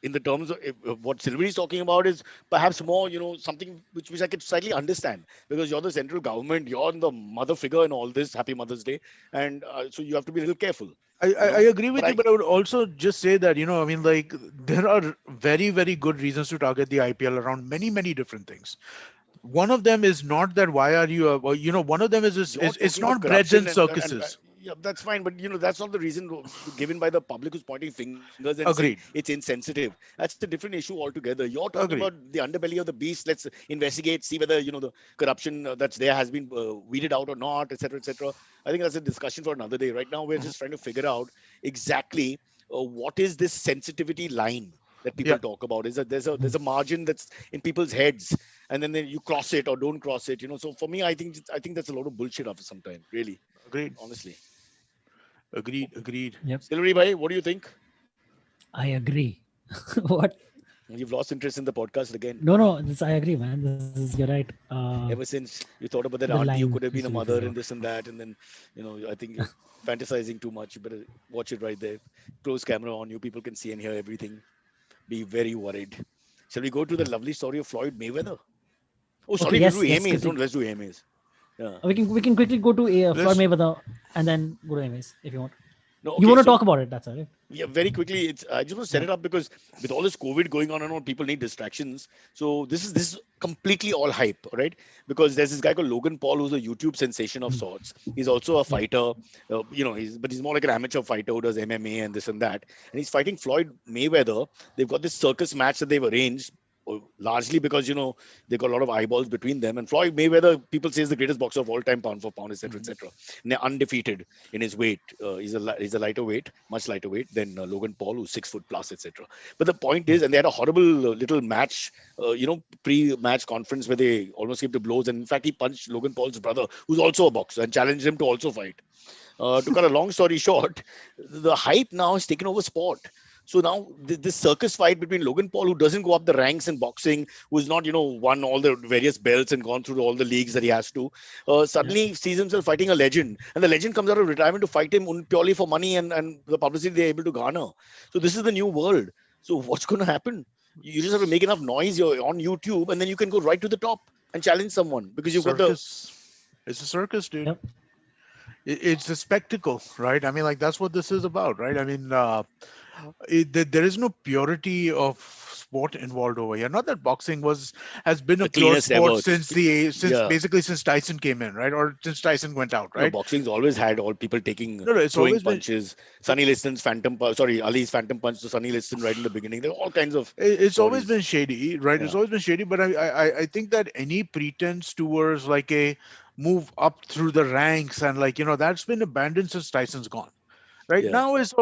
in the terms of what Silvery is talking about is perhaps more something which I can slightly understand because you're the central government, you're the mother figure in all this. Happy Mother's Day, and so you have to be a little careful. I agree But with you, I but I would also just say that, I mean, like, there are very, very good reasons to target the IPL around many, many different things. One of them is not that why are you, one of them you're is it's talking about not breads corruption and and circuses. yeah, that's fine, but that's not the reason given by the public who's pointing fingers and saying Agreed. it's insensitive. That's a different issue altogether. You're talking about Agreed. the underbelly of the beast. Let's investigate, see whether the corruption that's there has been weeded out or not, etc., etc. I think that's a discussion for another day. Right now, we're Mhm. just trying to figure out exactly what is this sensitivity line that Yeah, people talk about. Is that there's a margin that's in people's heads, and then you cross it or don't cross it. So for me, I think that's a lot of bullshit after some time. Really, agreed. honestly. Agreed. Yep, Silvery bhai, what do you think? I agree. What? You've lost interest in the podcast again. No, no, this I agree, man. This is you're right. Ever since you thought about that The auntie who line could have been needs a to be mother figured and out. this and that, and then I think you're fantasizing too much. You better watch it right there. Close camera on you. People can see and hear everything. Be very worried. Shall we go to the lovely story of Floyd Mayweather? Oh, Okay, sorry, we'll do yes, yes, AMAs. Don't quickly. let's do AMAs. Yeah. We can quickly go to a Floyd Let's Mayweather and then go to anyways if you want. No, You okay. want to So talk about it? That's all right. yeah, very quickly, it's I just want to set Yeah. it up because with all this COVID going on and all, people need distractions. So this is completely all hype, right? Because there's this guy called Logan Paul who's a YouTube sensation of Mm. sorts. He's also a Yep. fighter, he's more like an amateur fighter who does MMA and this and that. And he's fighting Floyd Mayweather. They've got this circus match that they've arranged. Largely because they got a lot of eyeballs between them, and Floyd Mayweather, people say, is the greatest boxer of all time, pound for pound, etc., Mhm. etc. Undefeated in his weight. He's a lighter weight, much lighter weight than Logan Paul, who's 6 foot plus, etc. But the point Yep. is, and they had a horrible little match, pre-match conference where they almost came to blows. And in fact, he punched Logan Paul's brother, who's also a boxer, and challenged him to also fight. To cut a long story short, the hype now has taken over sport. So now this circus fight between Logan Paul, who doesn't go up the ranks in boxing, who's not, won all the various belts and gone through all the leagues that he has to, Yeah. suddenly sees himself fighting a legend. And the legend comes out of retirement to fight him purely for money and the publicity they're able to garner. So this is the new world. So what's going to happen? You just have to make enough noise. You're on YouTube, and then you can go right to the top and challenge someone because you've got the Circus. It's a circus, dude. Yep. It's a spectacle, right? I mean, like that's what this is about, right? I mean, there is no purity of sport involved over here. Not that boxing has been a the pure cleanest ever. sport since Yeah. basically since Tyson came in, right? Or since Tyson went out, No, right? boxing's always had all people taking, No, no, it's throwing always been punches. Sonny Liston's Ali's phantom punch to Sonny Liston right in the beginning. There are all kinds of it's always stories. been shady, right? It's Yeah. always been shady, but I think that any pretense towards like a move up through the ranks and like that's been abandoned since Tyson's gone. Right Yeah. now it's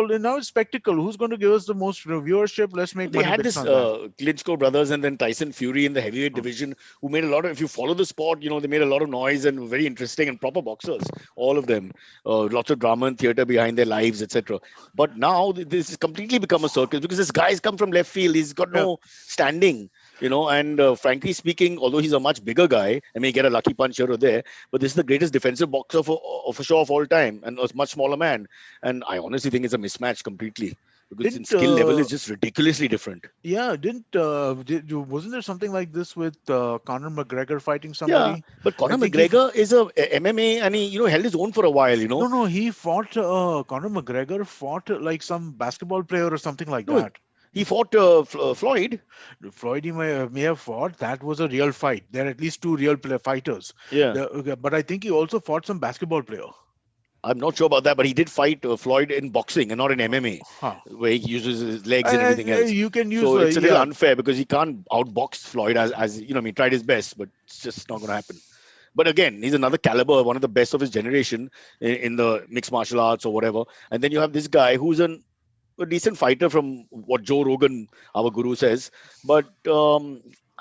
spectacle. Who's going to give us the most viewership? Let's make They money had based this on that. Klitschko brothers and then Tyson Fury in the heavyweight Oh, division who made a lot of, if you follow the sport, they made a lot of noise and were very interesting and proper boxers, all of them. Lots of drama and theater behind their lives, etc. But now this has completely become a circus because this guy's come from left field. He's got yeah. no standing, and frankly speaking, although he's a much bigger guy, I may get a lucky punch here or there, but this is the greatest defensive boxer for sure of all time and a much smaller man. And I honestly think it's a mismatch completely because in Didn't skill level it's just ridiculously different. yeah didn't wasn't there something like this with Conor McGregor fighting Yeah, somebody? but I Conor think McGregor is a MMA and he held his own for a while. no, he fought Conor McGregor fought like some basketball player or something like No, that. he fought Floyd. Floyd may have fought. That was a real fight. There are at least two real fighters. Yeah, Okay, but I think he also fought some basketball player. I'm not sure about that, but he did fight Floyd in boxing and not in MMA, Huh. where he uses his legs and everything else. You can use So it's a little yeah. unfair because he can't outbox Floyd as I mean, he tried his best, but it's just not going to happen. But again, he's another caliber, one of the best of his generation in the mixed martial arts or whatever. And then you have this guy who's a decent fighter from what Joe Rogan, our guru, says. But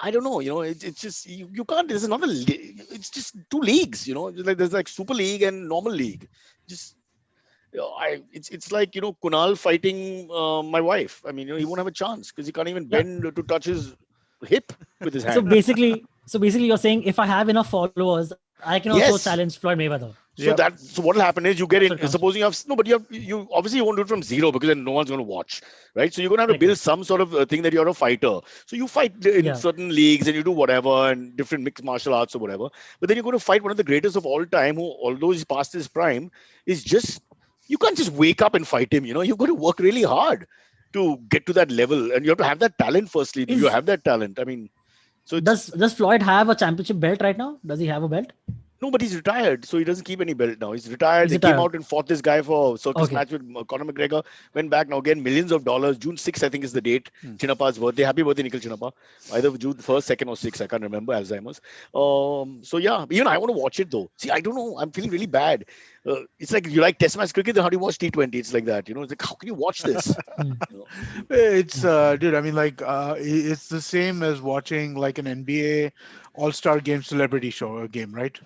I don't know, it's just you can't. There's another. It's just two leagues, like there's like Super League and normal league. Just it's like Kunal fighting my wife. I mean, he won't have a chance because he can't even Yeah. bend to touch his hip with his So hand. basically, you're saying if I have enough followers, I can also Yes. challenge Floyd Mayweather. Yeah. So what will happen is you get That's what in. it comes Supposing you have no, but you obviously you won't do it from zero because then no one's going to watch, right? So you're going to have to Correct. build some sort of thing that you're a fighter. So you fight in Yeah. certain leagues and you do whatever and different mixed martial arts or whatever. But then you're going to fight one of the greatest of all time, who although he's past his prime, is just you can't just wake up and fight him. You've got to work really hard to get to that level, and you have to have that talent. Firstly, do you Is have that talent? I mean, so it's does Floyd have a championship belt right now? Does he have a belt? no, but he's retired, so he doesn't keep any belt now. He's retired. He's They came retired. out and fought this guy for a circus Okay. match with Conor McGregor. Went back now again, millions of dollars. June 6th, I think, is the date. Hmm. Chinnapa's birthday. Happy birthday, Nikhil Chinnapa. Either June 1st, 2nd, or 6th. I can't remember. Alzheimer's. So yeah, even I want to watch it though. See, I don't know. I'm feeling really bad. It's like you like Test match cricket, then how do you watch T20? It's like that. It's like how can you watch this? Hmm. You know? It's dude. I mean, like it's the same as watching like an NBA All-Star Game celebrity show game, right?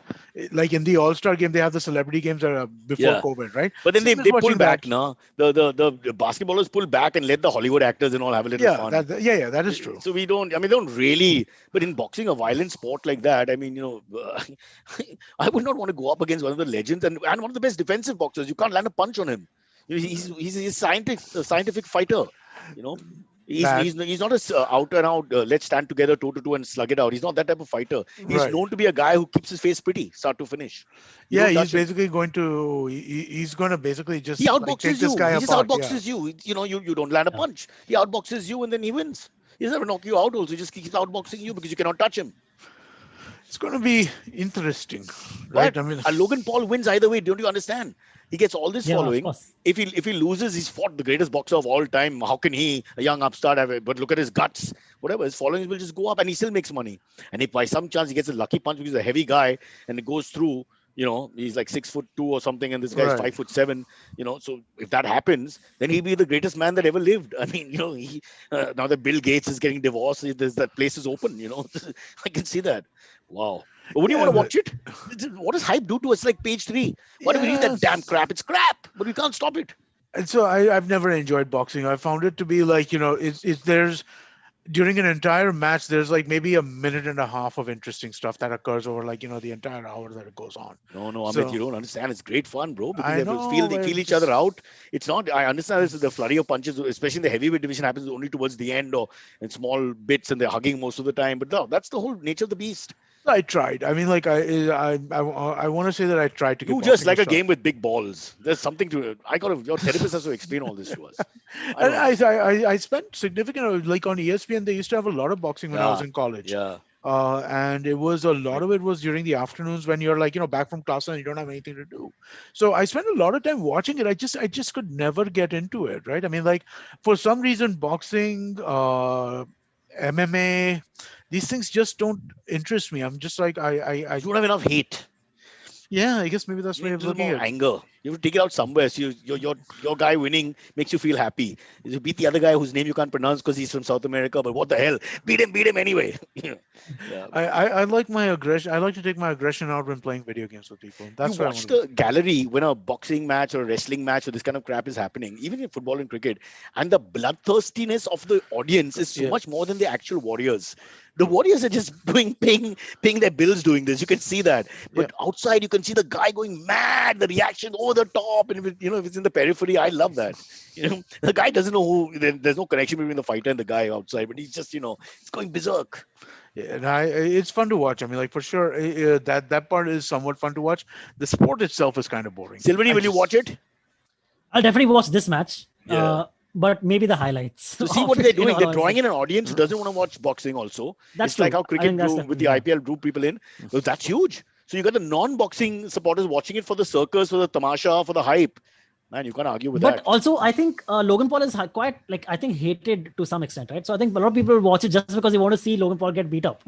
Like in the All-Star Game, they have the celebrity games that are before Yeah. COVID, right? But then Same they as pull watching back that. now. The basketballers pull back and let the Hollywood actors and all have a little Yeah, fun. yeah, that is true. So we don't. I mean, don't really. But in boxing, a violent sport like that, I mean, I would not want to go up against one of the legends and one of the best defensive boxers. You can't land a punch on him. He's a scientific fighter. You know, That he's not a out and out. Let's stand together toe to toe and slug it out. He's not that type of fighter. He's right. known to be a guy who keeps his face pretty, start to finish. You Yeah, don't he's touch him. basically going to he's going to basically just He like take outboxes this you. guy He just apart. Yeah. outboxes you. You don't land a Yeah. punch. He outboxes you and then he wins. He doesn't ever knock you out. Also, he just keeps outboxing you because you cannot touch him. It's going to be interesting, right? But I mean, Logan Paul wins either way. Don't you understand? He gets all this Yeah, of following. course. If he loses, he's fought the greatest boxer of all time. How can he, a young upstart, have it? But look at his guts. Whatever, his followings will just go up, and he still makes money. And if by some chance he gets a lucky punch because he's a heavy guy and it goes through, he's like 6'2" or something, and this guy's Right. 5'7". So if that happens, then he'll be the greatest man that ever lived. I mean, now that Bill Gates is getting divorced, that place is open. I can see that. Wow. But wouldn't you yeah, want to watch it? What does hype do to us? Like page 3. Why do we read that damn yes. crap? It's crap, but we can't stop it. And so I've never enjoyed boxing. I found it to be like, it's there's during an entire match, there's like maybe a minute and a half of interesting stuff that occurs over like, the entire hour that it goes on. No, no, Amit, So you don't understand. It's great fun, bro, because I know, they but feel it's each other just out. It's not. I understand this is the flurry of punches, especially in the heavyweight division, happens only towards the end or in small bits, and they're hugging most of the time. But no, that's the whole nature of the beast. I tried. I mean, like I want to say that I tried to give You just boxing a like a shot. game with big balls. There's something to it. Your therapist has to explain all this to us. I And don't I, understand. I I spent significant like on ESPN. They used to have a lot of boxing when I was Yeah, in college. yeah. And it was a lot Right. of it was during the afternoons when you're like back from class and you don't have anything to do. So I spent a lot of time watching it. I just could never get into it, right? I mean, like for some reason, boxing, MMA, these things just don't interest me. I'm just like I You don't have enough hate. yeah, I guess maybe that's You the way need of a little looking more at it. anger. You have to take it out somewhere. So your guy winning makes you feel happy. You beat the other guy whose name you can't pronounce because he's from South America. But what the hell? Beat him anyway. Yeah. I like my aggression. I like to take my aggression out when playing video games with people. You That's where I watch want to the gallery when a boxing match or a wrestling match or this kind of crap is happening, even in football and cricket, and the bloodthirstiness of the audience is so go. much more than the actual warriors. The warriors are just paying their bills doing this. You can see that, Yeah. but outside you can see the guy going mad, the reaction over the top, and if it's in the periphery, I love that. The guy doesn't know who. There's no connection between the fighter and the guy outside, but he's just it's going berserk. Yeah, and it's fun to watch. I mean, like for sure, that part is somewhat fun to watch. The sport itself is kind of boring. Silvery, I will you watch just it? I'll definitely watch this match. Yeah. But maybe the highlights So see of what it, they're doing. all They're drawing honesty. in an audience who doesn't want to watch boxing. Also, That's it's like true. how I cricket think that's drew with definitely, the yeah. IPL drew people in. So that's huge. So you got the non-boxing supporters watching it for the circus, for the tamasha, for the hype. Man, you can't argue with But that. also, I think Logan Paul is quite like I think hated to some extent, right? So I think a lot of people watch it just because they want to see Logan Paul get beat up.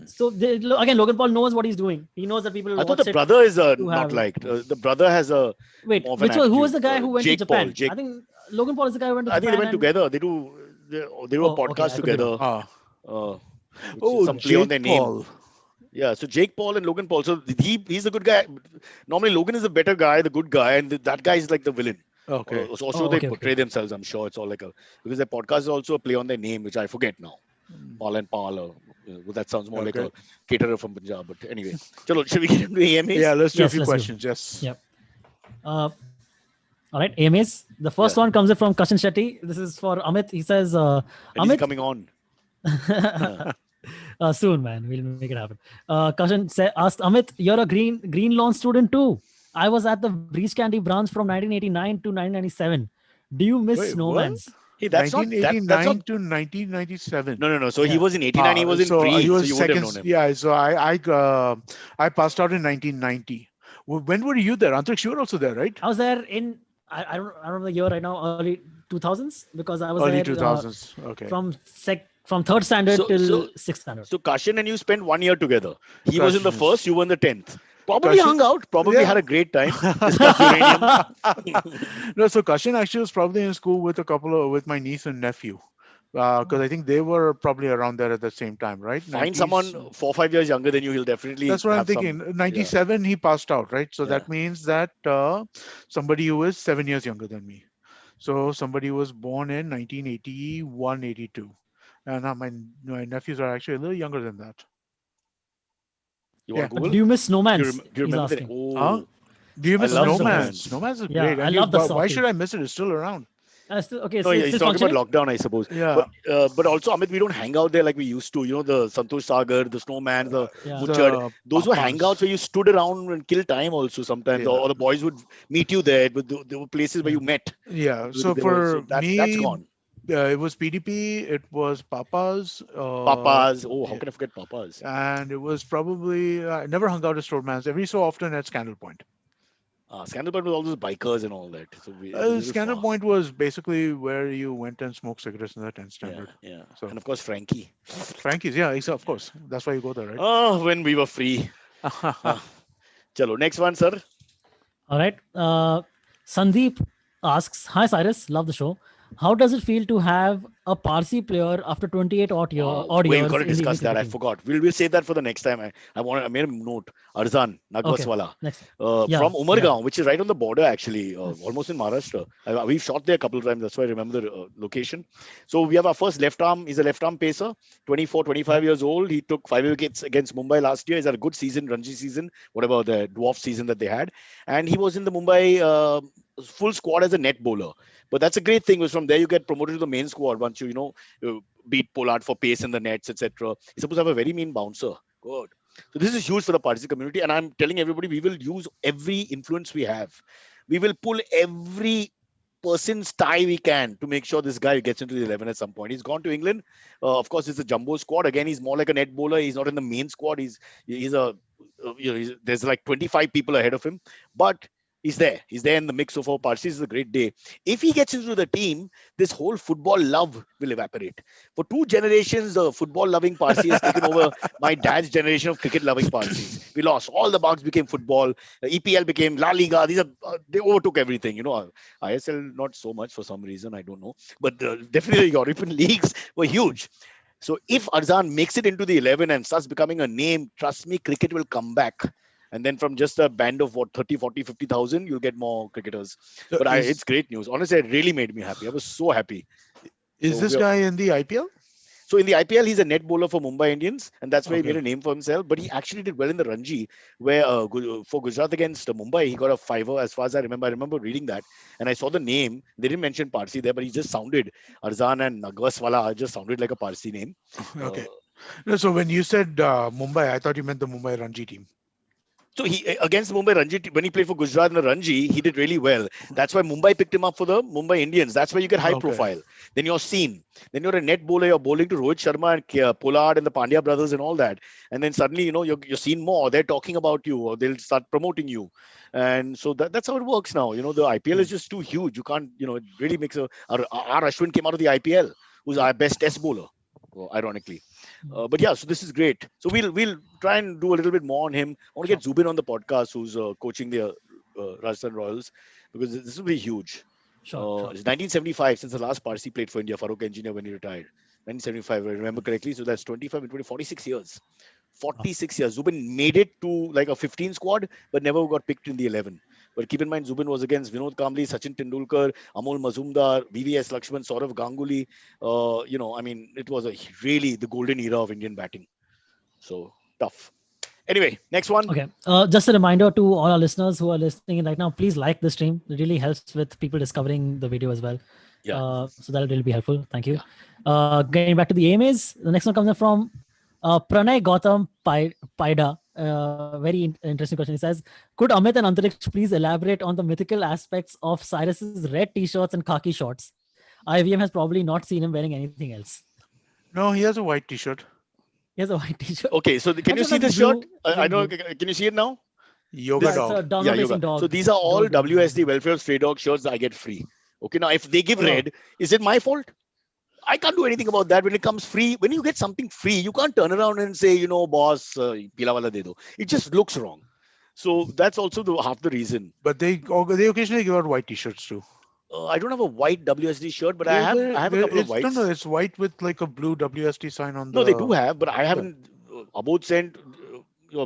So again, Logan Paul knows what he's doing. He knows that people will I thought the watch it brother is to not have. liked. The brother has a Wait, more of an which was who was attitude. the guy who went to Jake Paul. Japan? Jake. I think Logan Paul is the guy who went to I think they Japan went and together. They do a oh, okay, podcast I could be wrong. together. ah Uh, which is oh, some play on Jake their name. Paul. Yeah, so Jake Paul and Logan Paul. So he's a good guy. Normally Logan is the better guy, the good guy, and that guy is like the villain. Okay. So Oh, they okay, okay. portray themselves. I'm sure it's all like because their podcast is also a play on their name, which I forget now. Paul and Paul. Well, that sounds more like Okay. a caterer from Punjab. But anyway, chalo, should we get into the Yeah, AMAs? let's do a Yes, few let's do. questions. Yes. Yep. Uh, all right, AMAs. The first Yeah. one comes in from Kashan Shetty. This is for Amit. He says, And he's Amit, coming on. soon, man. We'll make it happen. Asked Amit, you're a green lawn student too. I was at the Breeze Candy branch from 1989 to 1997. Do you miss Wait, what? snowmans? Hey, that's not. 1989 to 1997. No. So he Yeah. was in '89. He was in So he pre. So was you wouldn't have second. known him. Yeah. So I passed out in 1990. When were you there? Antariksh, you were also there, right? I was there in I don't know the year right now, early 2000s, because I was Early there 2000s. Okay. from third standard So till sixth standard. so Kashan and you spent 1 year together. He was in the Kashan is- first. You were in the 10th. Probably Kashan- hung out. Probably Yeah. had a great time. Discussed uranium. No, so Kashan actually was probably in school with with my niece and nephew. Because I think they were probably around there at the same time, right? Find 90s. someone 4 or 5 years younger than you. He'll definitely. That's what I'm have some- thinking. 97, he passed out, right? So that Yeah. means that somebody who is 7 years younger than me. So somebody who was born in 1981, 82. And my nephews are actually a little younger than that. You want to But Google? do you miss snowmans? Do you He's remember that? asking. Oh, Huh? Do you I miss love Snowman? Snowman. Snowman's is Yeah, great. I And love the why softie. should I miss it? It's still around. Okay, no, so yeah, it's he's still talking functioning. about lockdown, I suppose. Yeah. But also, Amit, we don't hang out there like we used to. The Santosh Sagar, the Snowman, the Yeah. Butcher. The Those were Papas. hangouts where you stood around and killed time also sometimes, Yeah. or the boys would meet you there. But there were places where you met. Yeah. So There were- for that's me, gone. it was PDP. It was Papa's. Papas. Oh, how yeah. can I forget Papas? And it was probably I never hung out at Storeman's. Every so often at Scandal Point. Scandal Point with all those bikers and all that. So it was a little Scandal far. Point was basically where you went and smoked cigarettes in the 10th Yeah, standard. yeah. So- And of course, Frankie. Frankie's, yeah, of course. That's why you go there, right? Oh, when we were free. Chalo, next one, sir. All right. Sandeep asks, "Hi Cyrus, love the show. How does it feel to have a Parsi player after 28 Wow. odd Wait, we got years to in the discuss Indian that. cricket I team? forgot. We'll save that for the next time. I made a note. Arzan Okay, Nagwaswala, next. from Yeah, yeah. Umargaon, which is right on the border, actually, almost in Maharashtra. We've shot there a couple of times. That's why I remember the location. So we have our first left arm. He's a left arm pacer, 24, Mhm. 25 years old. He took 5 wickets against Mumbai last year. He's had a good season, Ranji season, whatever the dwarf season that they had. And he was in the Mumbai full squad as a net bowler. But that's a great thing, was from there you get promoted to the main squad once you beat Pollard for pace in the nets, etc. He's supposed to have a very mean bouncer. Good. So this is huge for the Parsi community, and I'm telling everybody we will use every influence we have. We will pull every person's tie we can to make sure this guy gets into the 11 at some point. He's gone to England. Of course, it's a jumbo squad. Again, he's more like a net bowler. He's not in the main squad. He's a there's like 25 people ahead of him, but he's there. He's there in the mix of our Parsis. It's a great day. If he gets into the team, this whole football love will evaporate. For 2 generations, the football loving Parsi has taken over my dad's generation of cricket loving Parsis. We lost. All the bugs became football. EPL became La Liga. These are they overtook everything. ISL not so much for some reason, I don't know, but definitely the European leagues were huge. So if Arzan makes it into the 11 and starts becoming a name, trust me, cricket will come back. And then from just a band of what, 30, 40, 50,000, you'll get more cricketers. So But is it's great news. Honestly, it really made me happy. I was so happy. is So this guy in the IPL? so in the IPL, he's a net bowler for Mumbai Indians, and that's where he made Okay. a name for himself. But he actually did well in the Ranji, where for Gujarat against Mumbai, he got a fiver. As far as I remember reading that, and I saw the name. They didn't mention Parsi there, but he just sounded Arzan and Nagwaswala just sounded like a Parsi name. Uh, Okay. No, so when you said Mumbai, I thought you meant the Mumbai Ranji team. So he against Mumbai Ranji when he played for Gujarat in the Ranji, he did really well. That's why Mumbai picked him up for the Mumbai Indians. That's where you get high Okay. profile. Then you're seen. Then you're a net bowler. You're bowling to Rohit Sharma and Pollard and the Pandya brothers and all that. And then suddenly you're seen more. They're talking about you or they'll start promoting you. And so that's how it works now. The IPL is Hmm. just too huge. You can't. It really makes our Ashwin came out of the IPL, who's our best test bowler, ironically. But yeah, so this is great. So we'll try and do a little bit more on him. I want to Sure, get Zubin on the podcast, who's coaching the Rajasthan Royals, because this will be huge. sure, sure. It's 1975 since the last Parsi played for India, Farooq Engineer, when he retired. 1975, if I remember correctly. So that's 25 and 20, 46 years. Wow. 46 years. Zubin made it to like a 15 squad, but never got picked in the 11. But keep in mind, Zubin was against Vinod Kambli, Sachin Tendulkar, Amol Mazumdar, VVS Lakshman, Saurav Ganguly. I mean, it was really the golden era of Indian batting. So tough. Anyway, next one. Okay. Just a reminder to all our listeners who are listening in right now, please like the stream. It really helps with people discovering the video as well. Yeah, So that'll really be helpful. Thank you. yeah. Getting back to the AMAs, the next one comes in from Pranay Gautam Paida. Very interesting question. He says, could Amit and Antariksh please elaborate on the mythical aspects of Cyrus's red t-shirts and khaki shorts? IVM has probably not seen him wearing anything else. No, he has a white T-shirt. He has a white t-shirt Okay, so and can you see sometimes this blue. shirt? He's I wearing know. blue. Can you see it now? Yoga Yeah, This, it's a dog. yeah, downward yoga. facing So dog. these are all Dodo. WSD Welfare of Stray Dog shirts that I get free. Okay, now if they give Oh, red, is it my fault? I can't do anything about that. When it comes free, when you get something free, you can't turn around and say, boss, pila wala de do. It just looks wrong. So that's also half the reason. But they occasionally give out white T-shirts too. I don't have a white WSD shirt, but I Yeah, have I have a couple of it's no, no, whites. it's white with like a blue WST sign on No, they the. do have, but I Yeah. haven't. Abode sent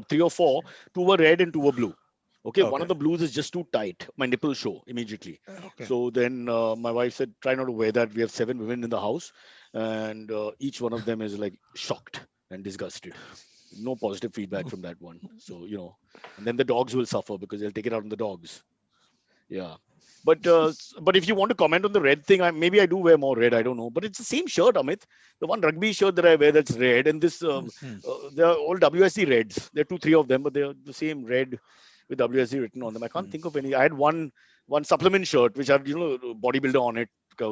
3 or 4. Two were red and two were blue. Okay, one Okay. of the blues is just too tight. My nipples show immediately. Okay. So then my wife said, try not to wear that. We have 7 women in the house, and each one of them is like shocked and disgusted. No positive feedback from that one. So and then the dogs will suffer because they'll take it out on the dogs. Yeah. But if you want to comment on the red thing, maybe I do wear more red. I don't know, but it's the same shirt, Amit. The one rugby shirt that I wear that's red, and this Hmm. they're all WSC reds. There are 2, 3 of them, but they're the same red with WSC written on them. I can't Hmm. think of any. I had one supplement shirt which had bodybuilder on it,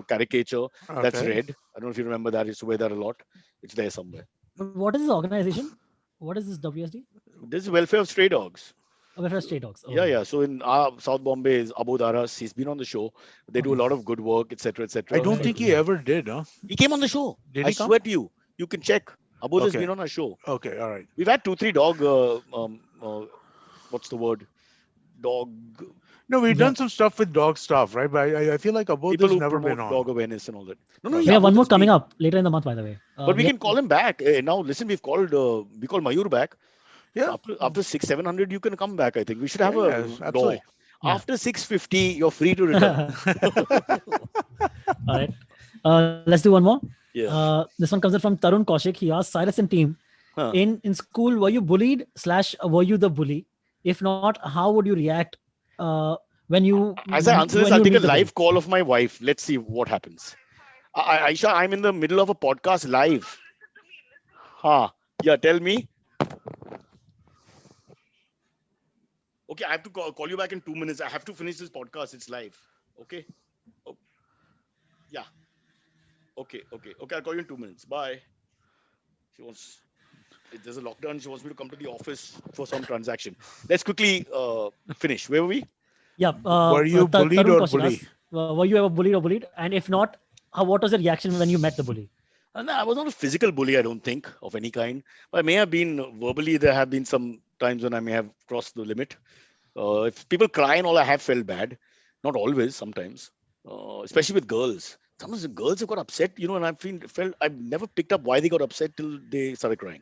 caricature. That's Okay. red. I don't know if you remember that. I used to wear that a lot. It's there somewhere. but what is this organization? What is this WSD? This is welfare of stray dogs. Welfare Stray Dogs. Yeah, Oh, yeah. So in South Bombay is Abod Aras. He's been on the show. They do a okay. lot of good work, etc., I etc. don't Very think cool. he Yeah. ever did, huh? He came on the show. Did I he come? swear to you. You can check. Abod has Okay. been on our show. Okay. All right. We've had 2, 3 dog. What's the word? Dog. No, we've Yeah. done some stuff with dog stuff, right? But I feel like Abodh People has who never been promote on. dog awareness and all that. No, Oh, We have one Abod more has coming been. up later in the month, by the way. But we We can call him back. Now listen, we called Mayur back. So yeah, after 600-700, you can come back. I think we should have yeah, a yes, law. absolutely. Yeah. After 650, you're free to return. All right. Let's do one more. Yeah. This one comes in from Tarun Kaushik. He asked Cyrus and team, Huh. in school, were you bullied / were you the bully? If not, how would you react uh, As I answer this, when I'll you take a meet the live bully? call of my wife. Let's see what happens. Aisha, I'm in the middle of a podcast live. Huh. Yeah, tell me. Okay, I have to call you back in 2 minutes. I have to finish this podcast. It's live. Okay. Oh, yeah. Okay. I'll call you in 2 minutes. Bye. She wants. If there's a lockdown, she wants me to come to the office for some transaction. Let's quickly finish. Where were we? Yeah. Were you bullied Tarun or Kaushik bully? asked, were you ever bullied or bullied? And if not, what was your reaction when you met the bully? No, I was not a physical bully, I don't think, of any kind. But I may have been verbally, there have been some times when I may have crossed the limit. If people cry and all, I have felt bad. Not always, sometimes. Especially with girls. Sometimes the girls have got upset, and I've never picked up why they got upset till they started crying.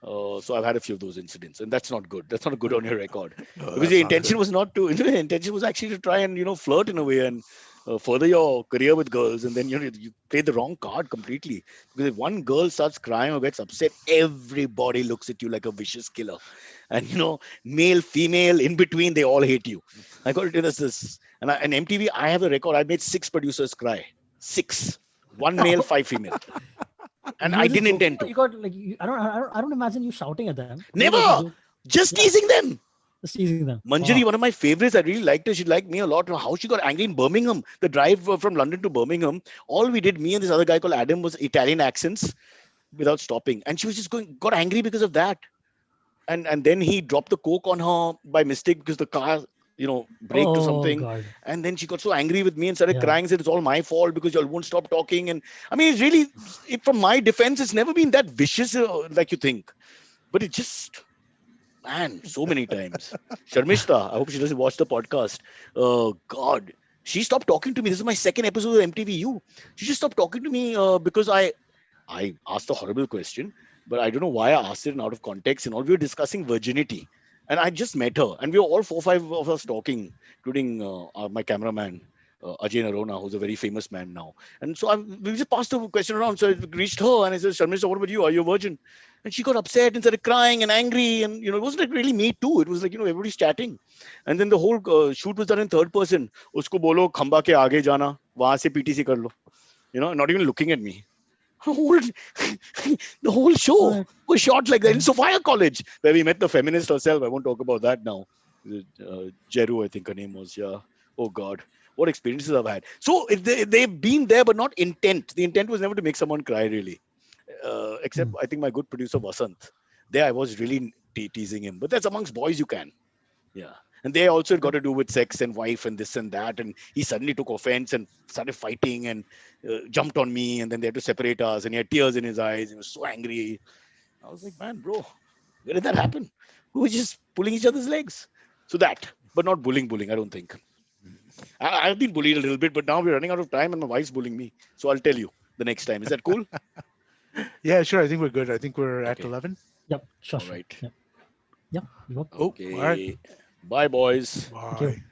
So I've had a few of those incidents, and that's not good. That's not good on your record, No, because the that's not intention good. was not to. The intention was actually to try and flirt in a way and further your career with girls, and then you play the wrong card completely. Because if one girl starts crying or gets upset, everybody looks at you like a vicious killer, and male, female, in between, they all hate you. I got to tell us this, and MTV, I have a record. I made 6 producers cry, 6, one male, 5 female, and You I were just didn't joking, intend or to. you got like I don't imagine you shouting at them. You were like just Never, joking. just Yeah, teasing them. just teasing them. Manjari, Wow. one of my favorites, I really liked her. She liked me a lot. How she got angry in Birmingham, the drive from London to Birmingham. All we did, me and this other guy called Adam, was Italian accents without stopping. And she was just got angry because of that. And then he dropped the coke on her by mistake because the car, braked or Oh something. God. And then she got so angry with me and started Yeah. crying, said it's all my fault because y'all won't stop talking. And I mean, it's really, from my defense, it's never been that vicious like you think. But it just, man, so many times. Sharmishta, I hope she doesn't watch the podcast. Oh God, she stopped talking to me. This is my second episode of MTVU. She just stopped talking to me because I asked a horrible question, but I don't know why I asked it in out of context. And all we were discussing virginity, and I just met her, and we were all 4 5 of us talking, including my cameraman. Ajay Narona, who's a very famous man now. And so we just passed the question around. So I reached her and I said, Sharmishta, what about you? Are you a virgin? And she got upset and started crying and angry. And, it wasn't like really me too. It was like, everybody's chatting. And then the whole shoot was done in third person. Usko bolo, khamba ke aage jana, wahan se PTC kar lo. Not even looking at me. Whole, the whole show Right. was shot like that in Mhm. Sophia College, where we met the feminist herself. I won't talk about that now. Jeru, I think her name was. Yeah. Oh God, what experiences I've had. So they've been there, but not intent. The intent was never to make someone cry, really. Except Mm. I think my good producer Vasant. There I was really teasing him, but that's amongst boys you can. Yeah. And they also got to do with sex and wife and this and that. And he suddenly took offense and started fighting and jumped on me. And then they had to separate us. And he had tears in his eyes. He was so angry. I was like, man, bro, where did that happen? We were just pulling each other's legs. So that, but not bullying, I don't think. I've been bullied a little bit, but now we're running out of time and my wife's bullying me. So I'll tell you the next time. Is that cool? Yeah, sure. I think we're good. I think we're at Okay. 11. Yep. Sure. All Sure. right. Yep. Yep. You work. Oh, all right. Okay. Bye, boys. Thank you. Bye.